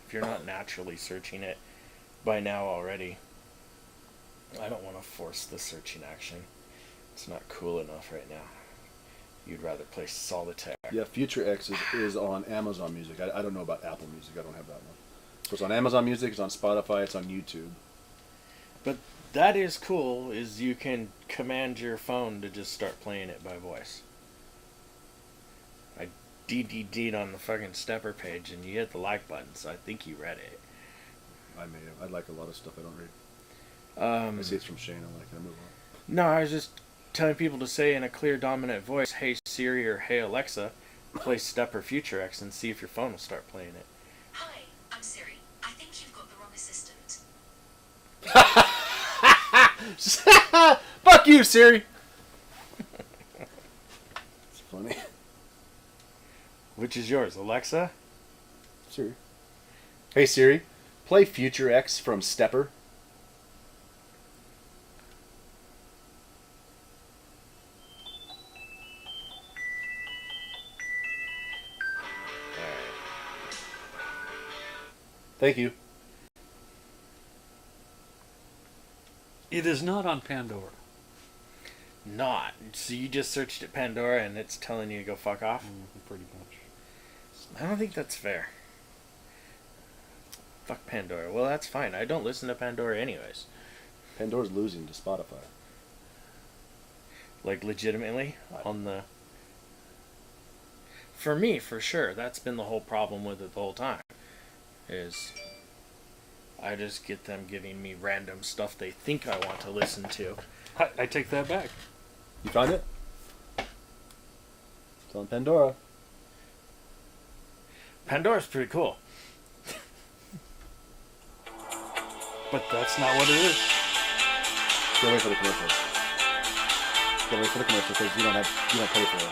If you're not naturally searching it by now already, I don't want to force the searching action. It's not cool enough right now. you'd rather play solitaire. Yeah, Future X is on Amazon Music. I don't know about Apple Music. I don't have that one. So it's on Amazon Music. It's on Spotify. It's on YouTube. But that is cool. Is you can command your phone to just start playing it by voice. I DDD'd on the fucking stepper page, and you hit the like button. So I think you read it. I may have. I like a lot of stuff I don't read. I see it's from Shane. I like it. I move on. No, I was just telling people to say in a clear, dominant voice, "Hey Siri" or "Hey Alexa, play Stepper Future X," and see if your phone will start playing it. Hi, I'm Siri. I think you've got the wrong assistant. Fuck you, Siri. It's funny. Which is yours, Alexa? Siri. Hey Siri, play Future X from Stepper. Thank you. It is not on Pandora. Not. So you just searched at Pandora and it's telling you to go fuck off? Pretty much. I don't think that's fair. Fuck Pandora. Well, that's fine. I don't listen to Pandora anyways. Pandora's losing to Spotify. Like, legitimately? On the... For me, for sure. That's been the whole problem with it the whole time. Is... I just get them giving me random stuff they think I want to listen to. I take that back. You found it? It's on Pandora. Pandora's pretty cool. But that's not what it is. Don't wait for the commercial. Don't wait for the commercial because you don't pay for it.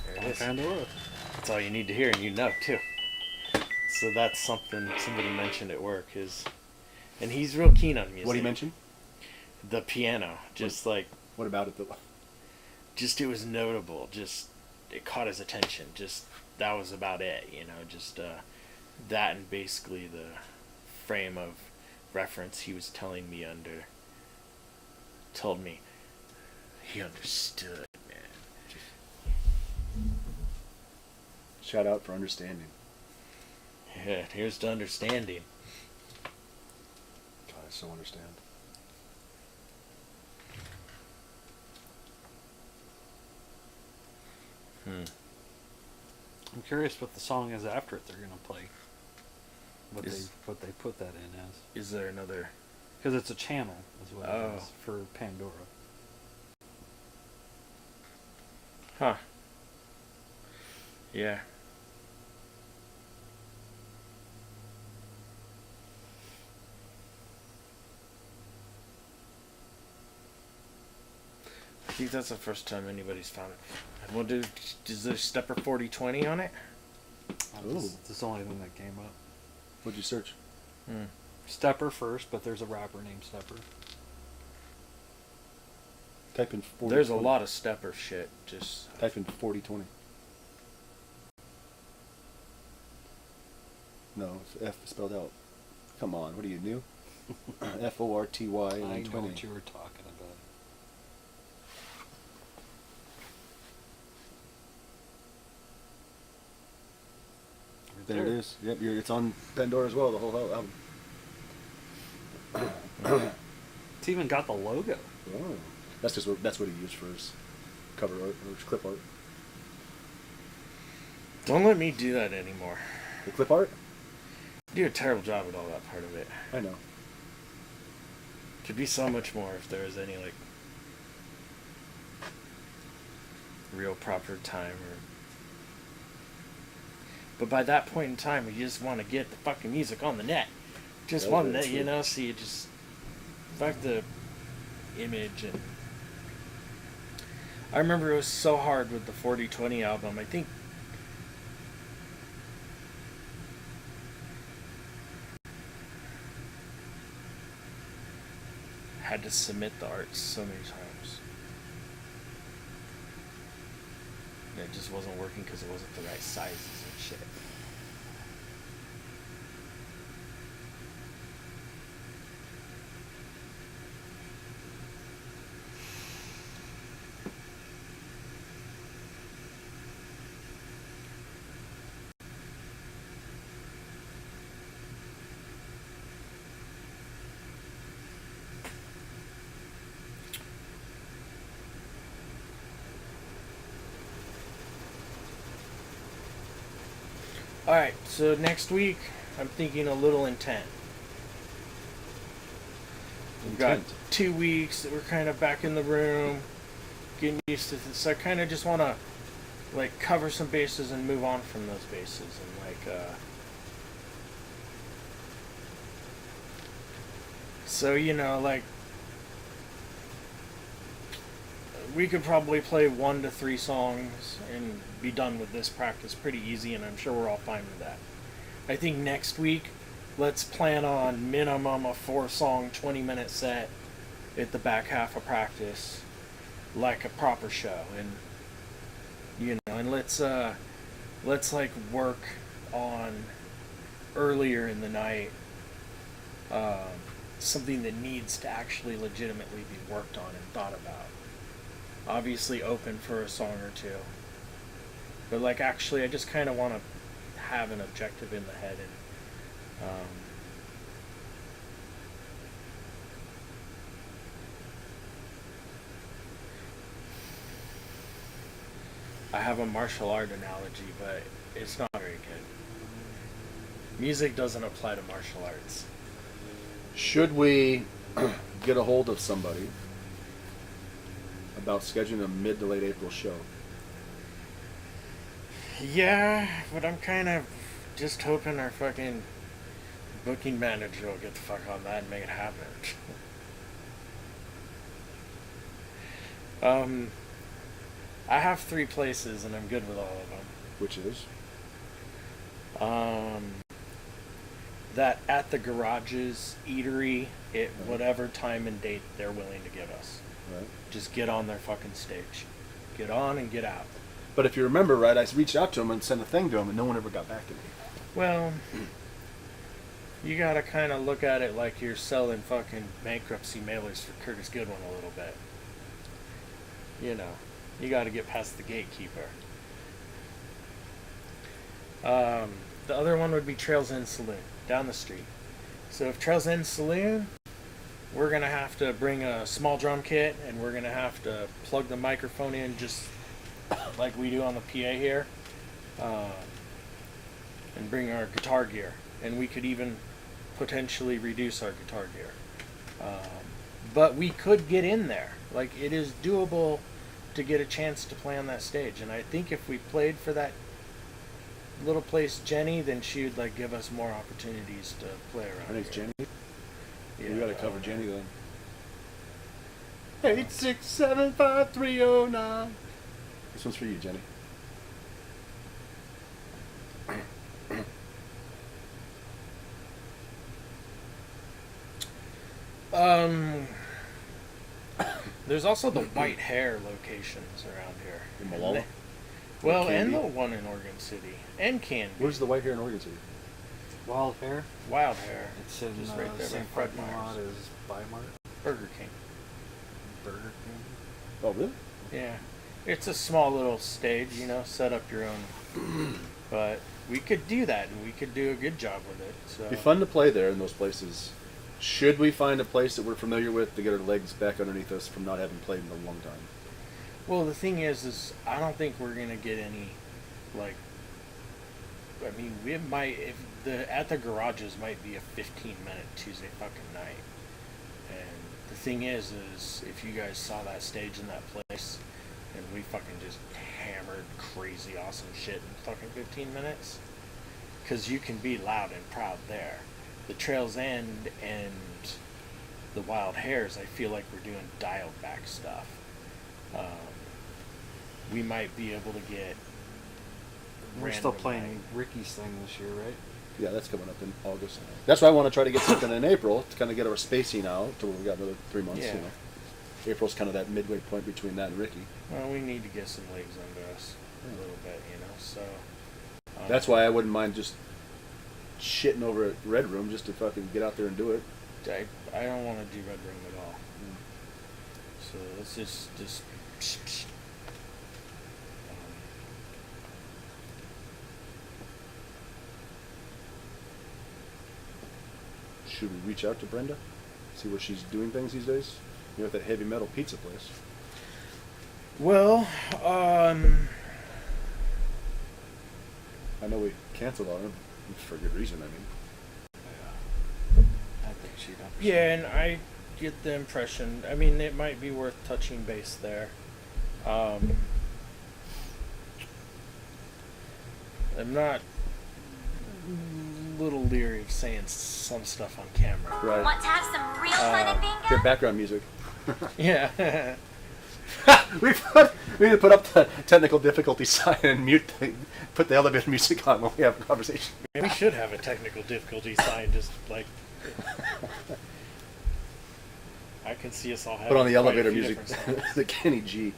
There it is. Pandora. That's all you need to hear, and you know too. So that's something somebody mentioned at work is, and he's real keen on music. What do you mention? The piano, just like, What about it though? just it was notable. Just it caught his attention. Just that was about it, you know. Just that and basically the frame of reference he was telling me under. Told me he understood, man. Shout out for understanding. Yeah, here's to understanding. God, I so understand. I'm curious what the song is after it they're gonna play. What Is- they put that in as. Is there another? Because it's a channel, is what Oh. it is for Pandora. Huh. Yeah. I think that's the first time anybody's found it. Well, does there Stepper 4020 on it? This Ooh. is the only thing that came up. What'd you search? Stepper first, but there's a rapper named Stepper. Type in 40. There's a lot of Stepper shit. Just Type in 4020. No, it's F spelled out. Come on, what are you new? FORTY and I then know 20. what you were talking about. Right There it is. Yep, it's on Pandora as well. The whole album. It's even got the logo. Oh, that's what he used for his cover art or his clip art. don't let me do that anymore. The clip art? You do a terrible job at all that part of it. I know. Could be so much more if there was any like real proper time or. But by that point in time, you just want to get the fucking music on the net. Just That's want very that, you true. know. So you just fuck the image and. I remember it was so hard with the 4020 album. I think. Had to submit the art so many times. And it just wasn't working because it wasn't the right sizes and shit. All right, so next week I'm thinking a little intent. We've got Intent. 2 weeks that we're kind of back in the room, getting used to this. So I kind of just want to like cover some bases and move on from those bases, and like so like we could probably play 1 to 3 songs and be done with this practice pretty easy, and I'm sure we're all fine with that. I think next week, let's plan on minimum a 4-song, 20-minute set at the back half of practice, like a proper show, and and let's like work on earlier in the night something that needs to actually legitimately be worked on and thought about. Obviously open for a song or two, but like actually I just kind of want to have an objective in the head, and I have a martial art analogy, but it's not very good. Music doesn't apply to martial arts. Should we get a hold of somebody about scheduling a mid to late April show? Yeah, but I'm kind of just hoping our fucking booking manager will get the fuck on that and make it happen. I have 3 places and I'm good with all of them. Which is? That at the garages eatery at whatever time and date they're willing to give us. Right. Just get on their fucking stage. Get on and get out. But if you remember right, I reached out to him and sent a thing to him, and no one ever got back to me. Well, you gotta kind of look at it like you're selling fucking bankruptcy mailers for Curtis Goodwin a little bit. You gotta get past the gatekeeper. The other one would be Trails End Saloon, down the street. So if Trails End Saloon, we're gonna have to bring a small drum kit, and we're gonna have to plug the microphone in just like we do on the PA here, and bring our guitar gear, and we could even potentially reduce our guitar gear. But we could get in there. Like, it is doable to get a chance to play on that stage, and I think if we played for that little place Jenny, then she would like give us more opportunities to play around. Her name's here. Jenny. Yeah, We gotta cover Jenny then. 8675309. This one's for you, Jenny. There's also the White Hair locations around here. In And Malala? they- Well, and Candy? the one in Oregon City, and Canby. Where's the white hair in Oregon City? Wild Hair. Wild Hair? It's in Just right there by same Fred parking lot Meyer's. as Bi-Mart. Burger King. Burger King. Oh, really? Yeah, it's a small little stage, set up your own. But we could do that, and we could do a good job with it. So It'd be fun to play there in those places. Should we find a place that we're familiar with to get our legs back underneath us from not having played in a long time? Well, the thing is I don't think we're gonna get any, like. I mean, we might if at the garages might be a 15-minute Tuesday fucking night. And the thing is if you guys saw that stage in that place, and we fucking just hammered crazy awesome shit in fucking 15 minutes, because you can be loud and proud there. The Trails End and the Wild Hares, I feel like we're doing dialed back stuff. We might be able to get. We're still random playing night. Ricky's thing this year, right? Yeah, that's coming up in August. That's why I want to try to get something in April to kind of get our spacing out to where we got another 3 months. Yeah. April's kind of that midway point between that and Ricky. Well, we need to get some legs under us a little bit, so. That's why I wouldn't mind just shitting over at Red Room just to fucking get out there and do it. I don't want to do Red Room at all. So let's just. Should we reach out to Brenda? See where she's doing things these days? At that heavy metal pizza place. Well, I know we canceled on him for good reason. I mean, I think she'd understand. Yeah, and I get the impression. I mean, it might be worth touching base there. I'm not a little leery of saying some stuff on camera. right? Want to have some real fun in bingo? Good background music. Yeah. we need to put up the technical difficulty sign and put the elevator music on when we have a conversation. We should have a technical difficulty sign, just like. I can see us all having Put on the quite a elevator few music, different sounds. the Kenny G.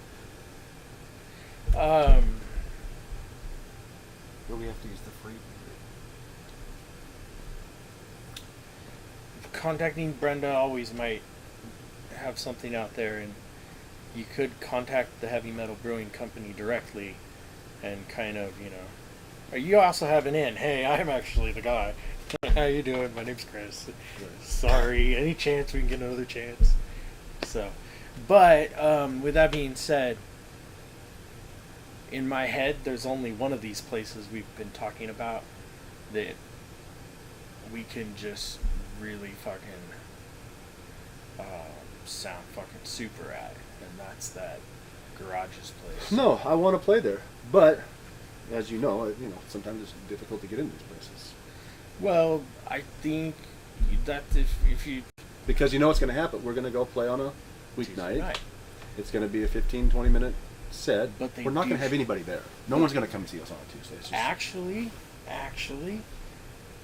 But we have to use the free. Contacting Brenda always might have something out there, and you could contact the Heavy Metal Brewing Company directly and kind of, or you also have an in. Hey, I'm actually the guy. How you doing? My name's Chris. Sorry, any chance we can get another chance? So, but with that being said, in my head, there's only one of these places we've been talking about that we can just really fucking sound fucking super at, and that's that Garage's place. No, I want to play there, but as you know, sometimes it's difficult to get in these places Well, I think that if you because you know what's going to happen. We're going to go play on a Tuesday weeknight. night, It's going to be a 15-20 minute set. But they we're not do going to have anybody there. No one's going to come see us on a Tuesday. It's just, actually,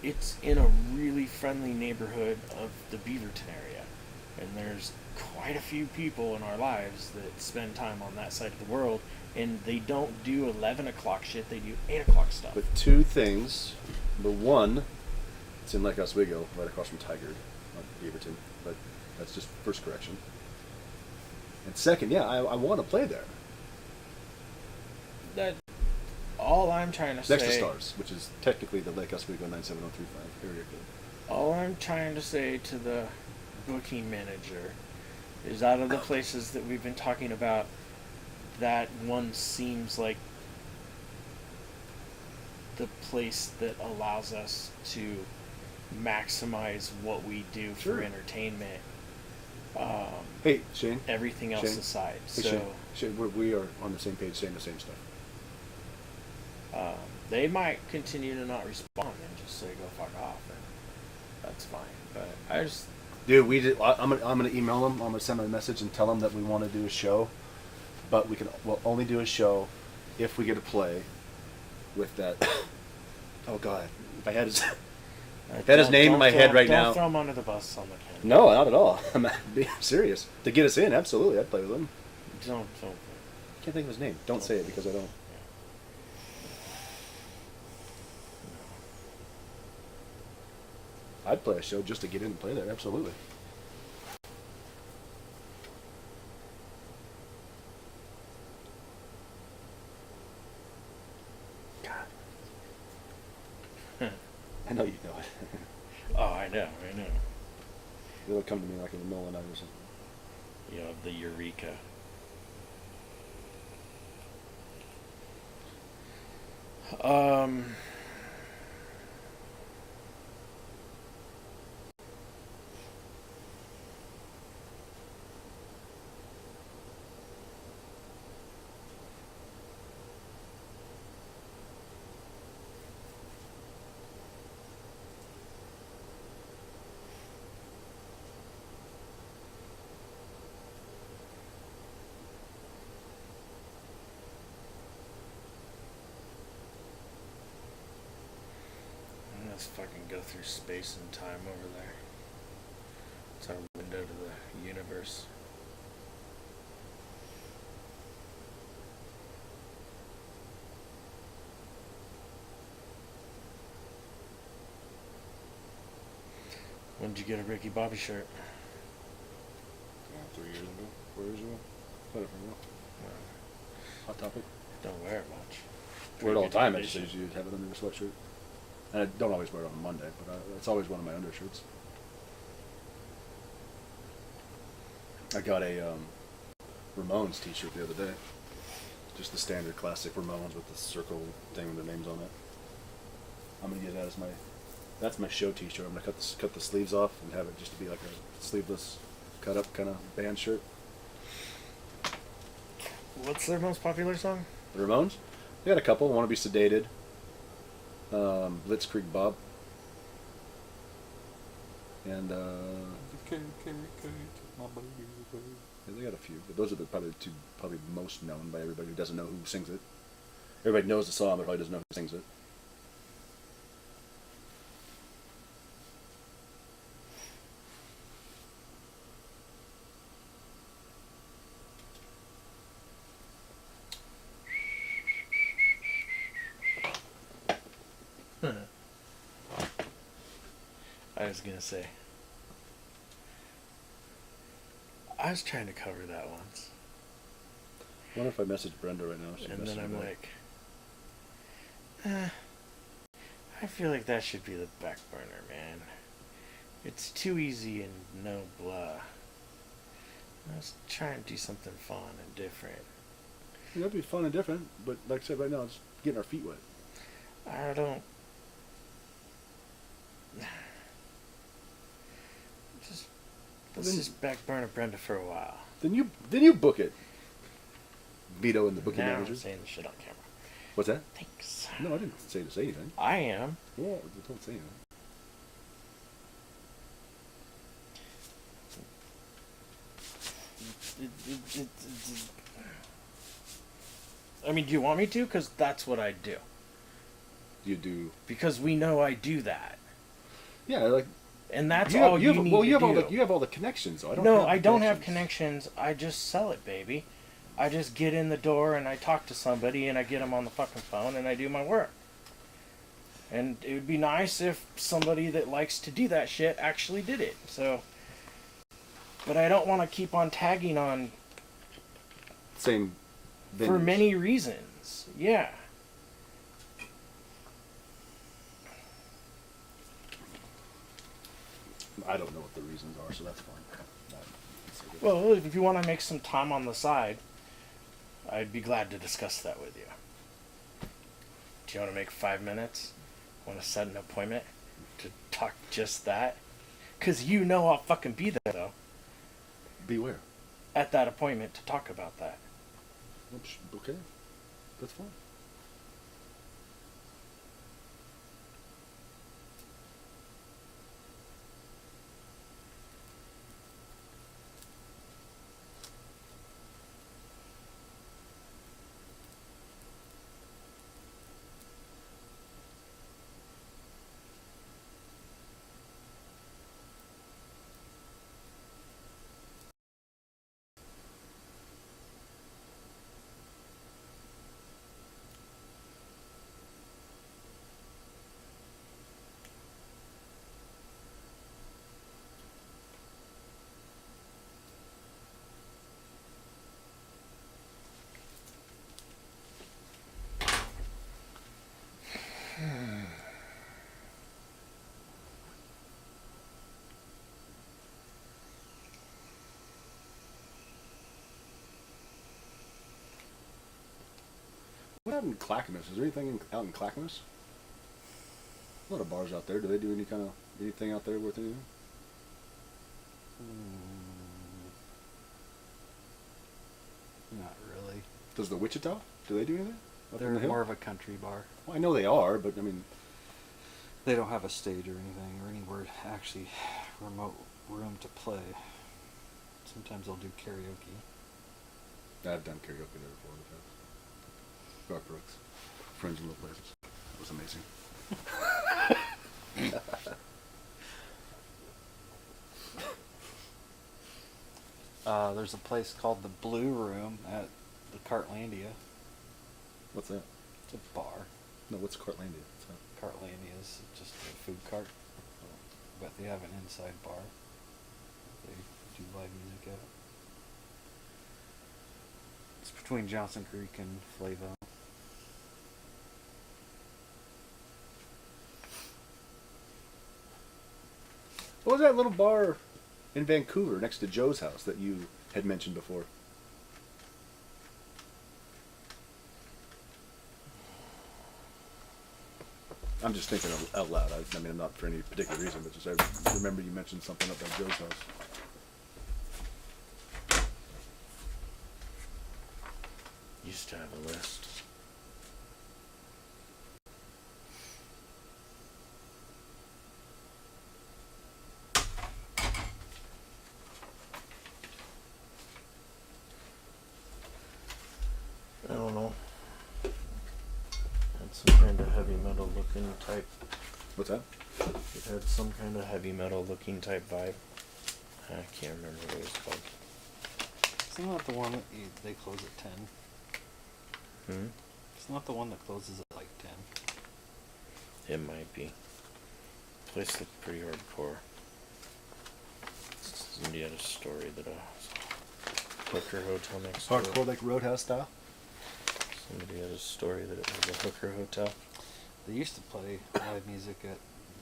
it's in a really friendly neighborhood of the Beaverton area, and there's quite a few people in our lives that spend time on that side of the world, and they don't do 11 o'clock shit, they do 8 o'clock stuff. But two things. The one, it's in Lake Oswego, right across from Tigard, not Beaverton, but that's just first correction. And second, yeah, I want to play there. That all I'm trying to Next to say, Stars, which is technically the Lake Oswego 97035 area code. all I'm trying to say to the booking manager is, out of the places that we've been talking about, that one seems like the place that allows us to maximize what we do for Sure. entertainment. Hey, Shane. Everything else Shane? aside. Hey, So Shane, we are on the same page saying the same stuff. they might continue to not respond and just say go fuck off, and that's fine. But I just Dude, I'm gonna email them. I'm gonna send them a message and tell them that we want to do a show, but we'll only do a show if we get to play with that. Oh God, if I had his name in my head right now. Don't throw him under the bus on the camera. No, not at all. I'm being serious. To get us in, absolutely, I'd play with him. Don't. I can't think of his name. Don't say it because I don't. I'd play a show just to get in and play there. Absolutely. I know you know it. Oh, I know. It'll come to me like in the middle of the night or something. The Eureka. Let's fucking go through space and time over there. It's our window to the universe. When did you get a Ricky Bobby shirt? 3 years ago, 4 years ago. Whatever. Hot Topic. Don't wear it much. Wear it all the time. I just Tradition. usually have it under a sweatshirt. And I don't always wear it on Monday, but it's always one of my undershirts. I got a Ramones t-shirt the other day. Just the standard classic Ramones with the circle thing with their names on it. I'm gonna use that as my. That's my show T-shirt. I'm gonna cut the sleeves off and have it just to be like a sleeveless, cut up kind of band shirt. What's their most popular song? The Ramones. They got a couple. Want to Be Sedated. Blitzkrieg Bob. And yeah, they got a few, but those are probably the two most known by everybody who doesn't know who sings it. Everybody knows the song, but probably doesn't know who sings it. I was gonna say. I was trying to cover that once. I wonder if I message Brenda right now. And then I'm like, I feel like that should be the back burner, man. It's too easy and no blah. Let's try and do something fun and different. That'd be fun and different, but like I said, right now it's getting our feet wet. I don't. Let's just back burner Brenda for a while. Then you book it. Vito and the booking Now manager. I'm saying the shit on camera. What's that? Thanks. No, I didn't say to say anything. I am. Well, don't say anything. I mean, do you want me to? Because that's what I do. You do. Because we know I do that. Yeah, like. And that's all you need to do. You have all the connections, though. I don't have connections. I just sell it, baby. I just get in the door and I talk to somebody and I get them on the fucking phone and I do my work. And it would be nice if somebody that likes to do that shit actually did it. So, but I don't want to keep on tagging on. Same. Venues. For many reasons. Yeah. I don't know what the reasons are, so that's fine. Well, if you want to make some time on the side, I'd be glad to discuss that with you. Do you want to make 5 minutes? Want to set an appointment to talk just that? Because you know I'll fucking be there, though. Be where? At that appointment to talk about that. Okay. That's fine. What happened in Clackamas? Is there anything out in Clackamas? A lot of bars out there. Do they do anything out there worth anything? Not really. Does the Wichita? Do they do anything? Up in the They're hill? more of a country bar. Well, I know they are, but I mean, They don't have a stage or anything, or anywhere actually remote room to play. Sometimes they'll do karaoke. I've done karaoke there before. Garth Brooks, Friends in Low Places. That was amazing. There's a place called the Blue Room at the Cartlandia. What's that? It's a bar. No, what's Cartlandia? What's that? Cartlandia is just a food cart, but they have an inside bar. They do live music at. It's between Johnson Creek and Flayville. What was that little bar in Vancouver next to Joe's house that you had mentioned before? I'm just thinking out loud. I mean, I'm not for any particular reason, but just I remember you mentioned something up at Joe's house. Used to have a list. I don't know. Had some kind of heavy metal looking type. What's that? It had some kind of heavy metal looking type vibe. I can't remember what it was called. Isn't that the one that they close at 10? Hmm? It's not the one that closes at like 10. It might be. Place looked pretty hardcore. Somebody had a story that a hooker hotel next door. Hardcore, like Roadhouse style. Somebody had a story that it was a hooker hotel. They used to play live music at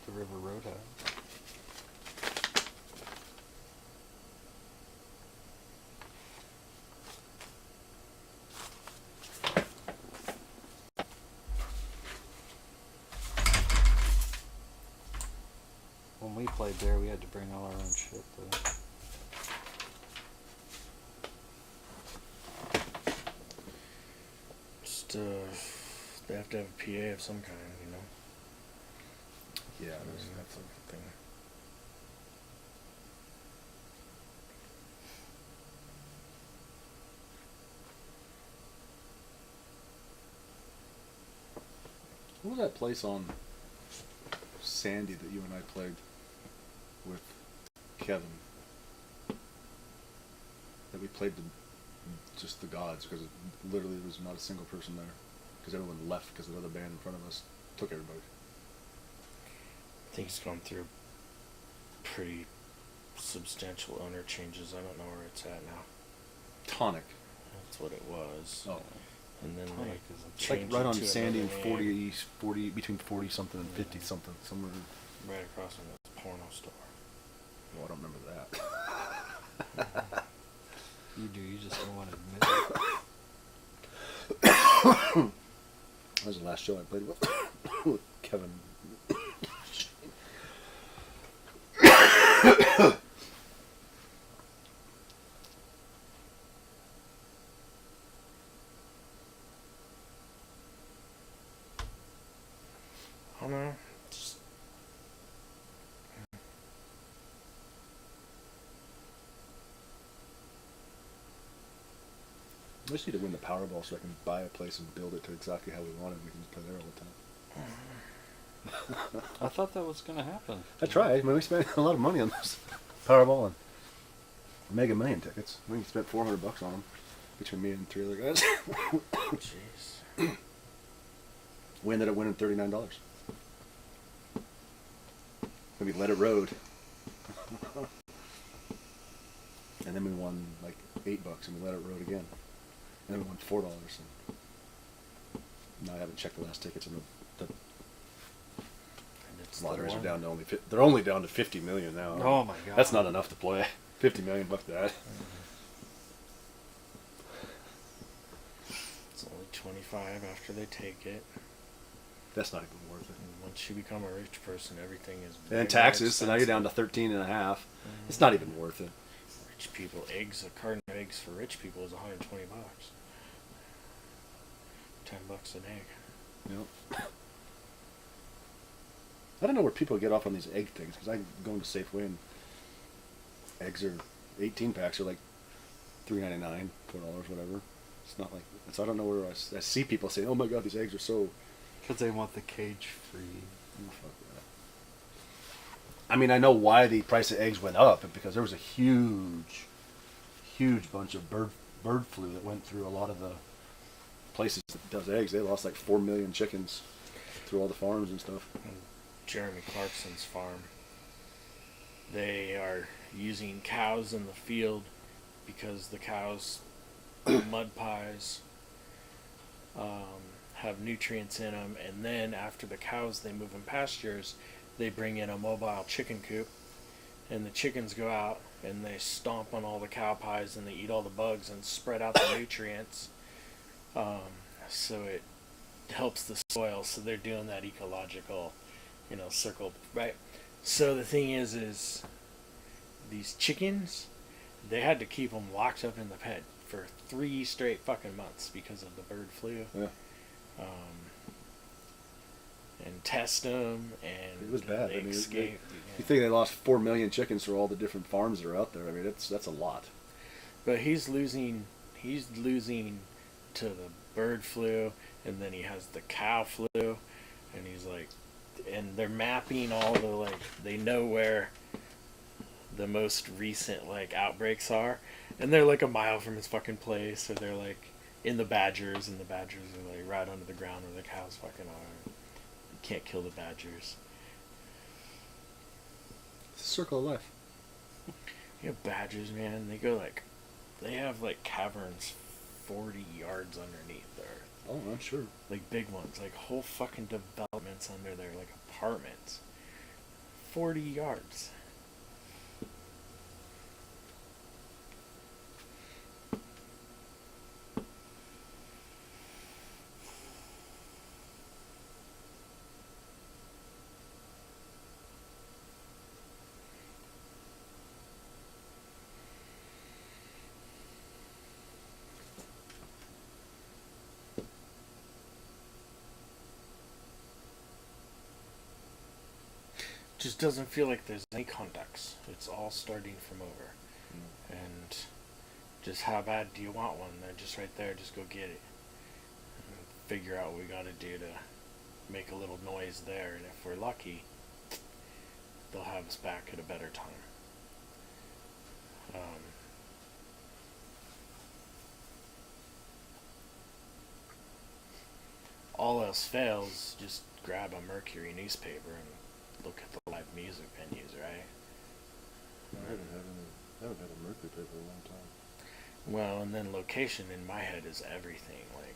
the River Roadhouse. When we played there, we had to bring all our own shit, though. Just, they have to have a PA of some kind, you know? Yeah, That's a thing. What was that place on Sandy that you and I played with Kevin? That we played just the gods, because literally there was not a single person there, because everyone left because the other band in front of us took everybody. I think it's gone through pretty substantial owner changes. I don't know where it's at now. Tonic. That's what it was. Oh. And then Tonic they is a- It's like changed right it on to Sandy and another name. 40, between 40 something and 50 something, somewhere. Right across from the porno store. Well, I don't remember that. You do, you just don't want to admit it. That was the last show I played with, with Kevin. I don't know. Just I just need to win the Powerball so I can buy a place and build it to exactly how we want it. We can just play there all the time. I thought that was going to happen. I tried. I mean, we spent a lot of money on this Powerball and Mega Million tickets. We spent $400 on them between me and 3 other guys. jeez. We ended up winning $39. And we let it rode. And then we won like $8 and we let it rode again. And then we won $4. And now I haven't checked the last tickets, and the And it's the lotteries are one. down to they're only down to 50 million now. Oh my god. That's not enough to play. 50 million, fuck that. It's only 25 after they take it. That's not even worth it. And once you become a rich person, everything is very And taxes, so now you're down expensive. to 13 and a half. It's not even worth it. Rich people, eggs, a carton of eggs for rich people is $120. $10 an egg. Yep. I don't know where people get off on these egg things, because I go into Safeway and eggs are 18 packs are like $3.99, $4, whatever. It's not like, so I don't know where I see people saying, "Oh my god, these eggs are so." Because they want the cage free. Oh, fuck that. I mean, I know why the price of eggs went up, because there was a huge bunch of bird flu that went through a lot of the places that does eggs. They lost like 4 million chickens through all the farms and stuff. Jeremy Clarkson's farm. They are using cows in the field because the cows mud pies have nutrients in them, and then after the cows they move in pastures, they bring in a mobile chicken coop, and the chickens go out and they stomp on all the cow pies and they eat all the bugs and spread out the nutrients. So it helps the soil, so they're doing that ecological, circle, right? So the thing is these chickens, they had to keep them locked up in the pen for 3 straight fucking months because of the bird flu. Yeah. And test them, and It was bad. they escaped. You think they lost 4 million chickens for all the different farms that are out there? I mean, that's a lot. But he's losing to the bird flu, and then he has the cow flu, and he's like, and they're mapping all the, like, they know where the most recent, like, outbreaks are, and they're like a mile from his fucking place, or they're like in the badgers, and the badgers are like right under the ground where the cows fucking are. You can't kill the badgers. It's a circle of life. You know, badgers, man, they have like caverns 40 yards underneath the earth. Oh, I'm sure. Like big ones, like whole fucking developments under there, like apartments. 40 yards. Just doesn't feel like there's any conducts. It's all starting from over. And just how bad do you want one? They're just right there. Just go get it. And figure out what we got to do to make a little noise there. And if we're lucky, they'll have us back at a better time. All else fails, just grab a Mercury newspaper and look at the live music venues, right? I haven't had a Mercury paper in a long time. Well, and then location in my head is everything. Like,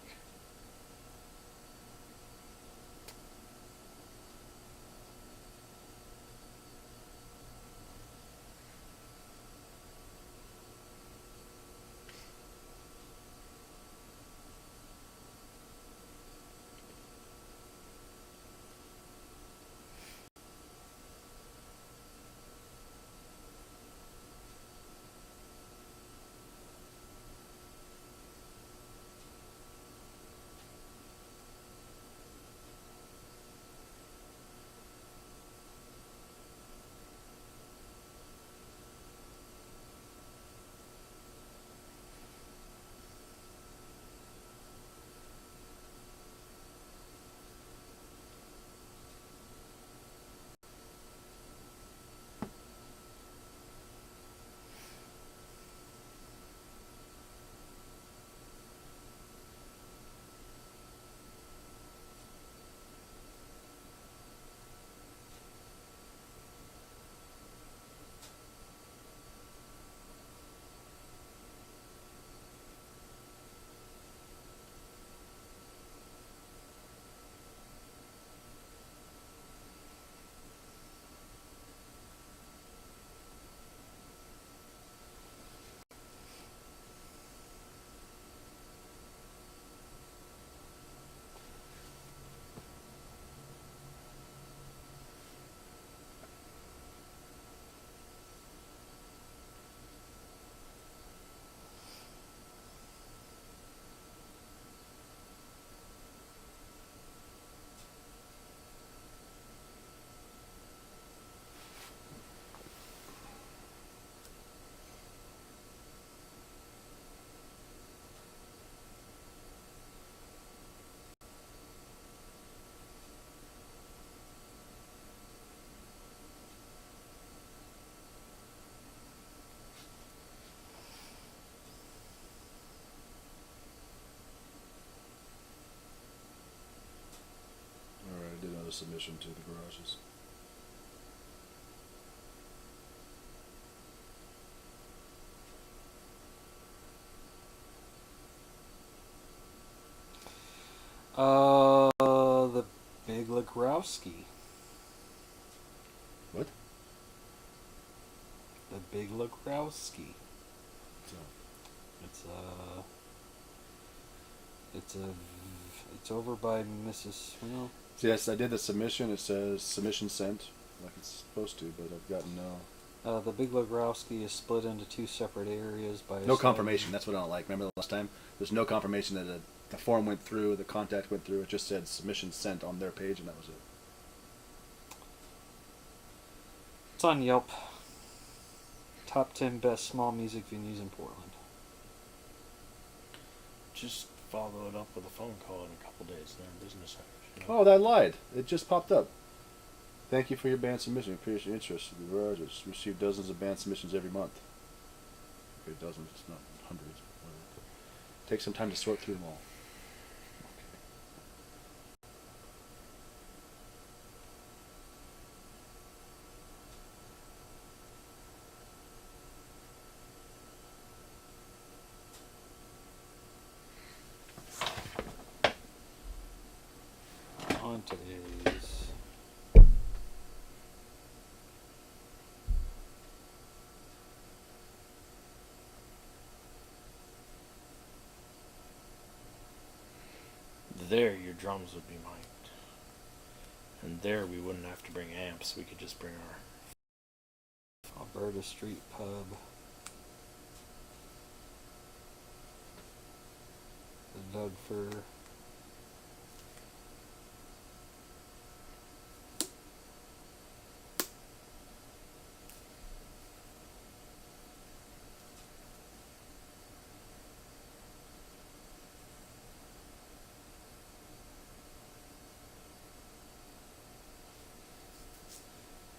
Alright, I did another submission to the garages. The Big Legrowski. What? The Big Legrowski. So, It's It's over by Mrs. Well, So yes, I did the submission. It says submission sent, like it's supposed to, but I've gotten no. the Big Lebowski is split into 2 separate areas by a No confirmation. That's what I don't like. Remember the last time? There's no confirmation that the form went through, the contact went through. It just said submission sent on their page, and that was it. It's on Yelp. Top 10 best small music venues in Portland. Just follow it up with a phone call in a couple days. They're in business hours. You know? Oh, that lied. It just popped up. Thank you for your band submission. Appreciate your interest. The Rogers receive dozens of band submissions every month. Okay, dozens. It's not hundreds. Take some time to sort through them all. On today's. There, your drums would be mic'd. And there, we wouldn't have to bring amps. We could just bring our... Alberta Street Pub. The Doug Fur.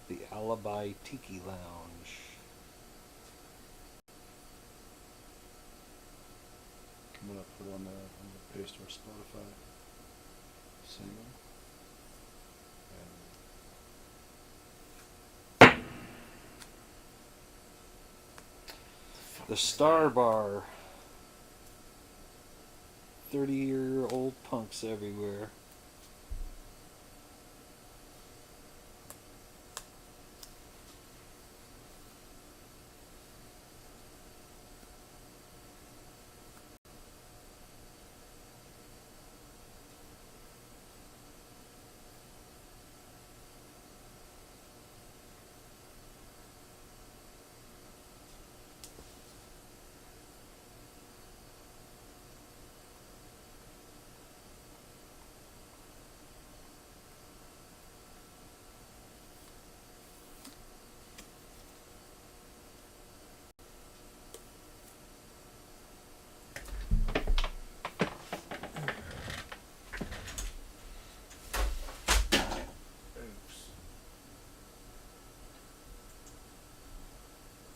The Alibi Tiki Lounge. I'm gonna put on the paste our Spotify single. The Star Bar. 30-year-old punks everywhere.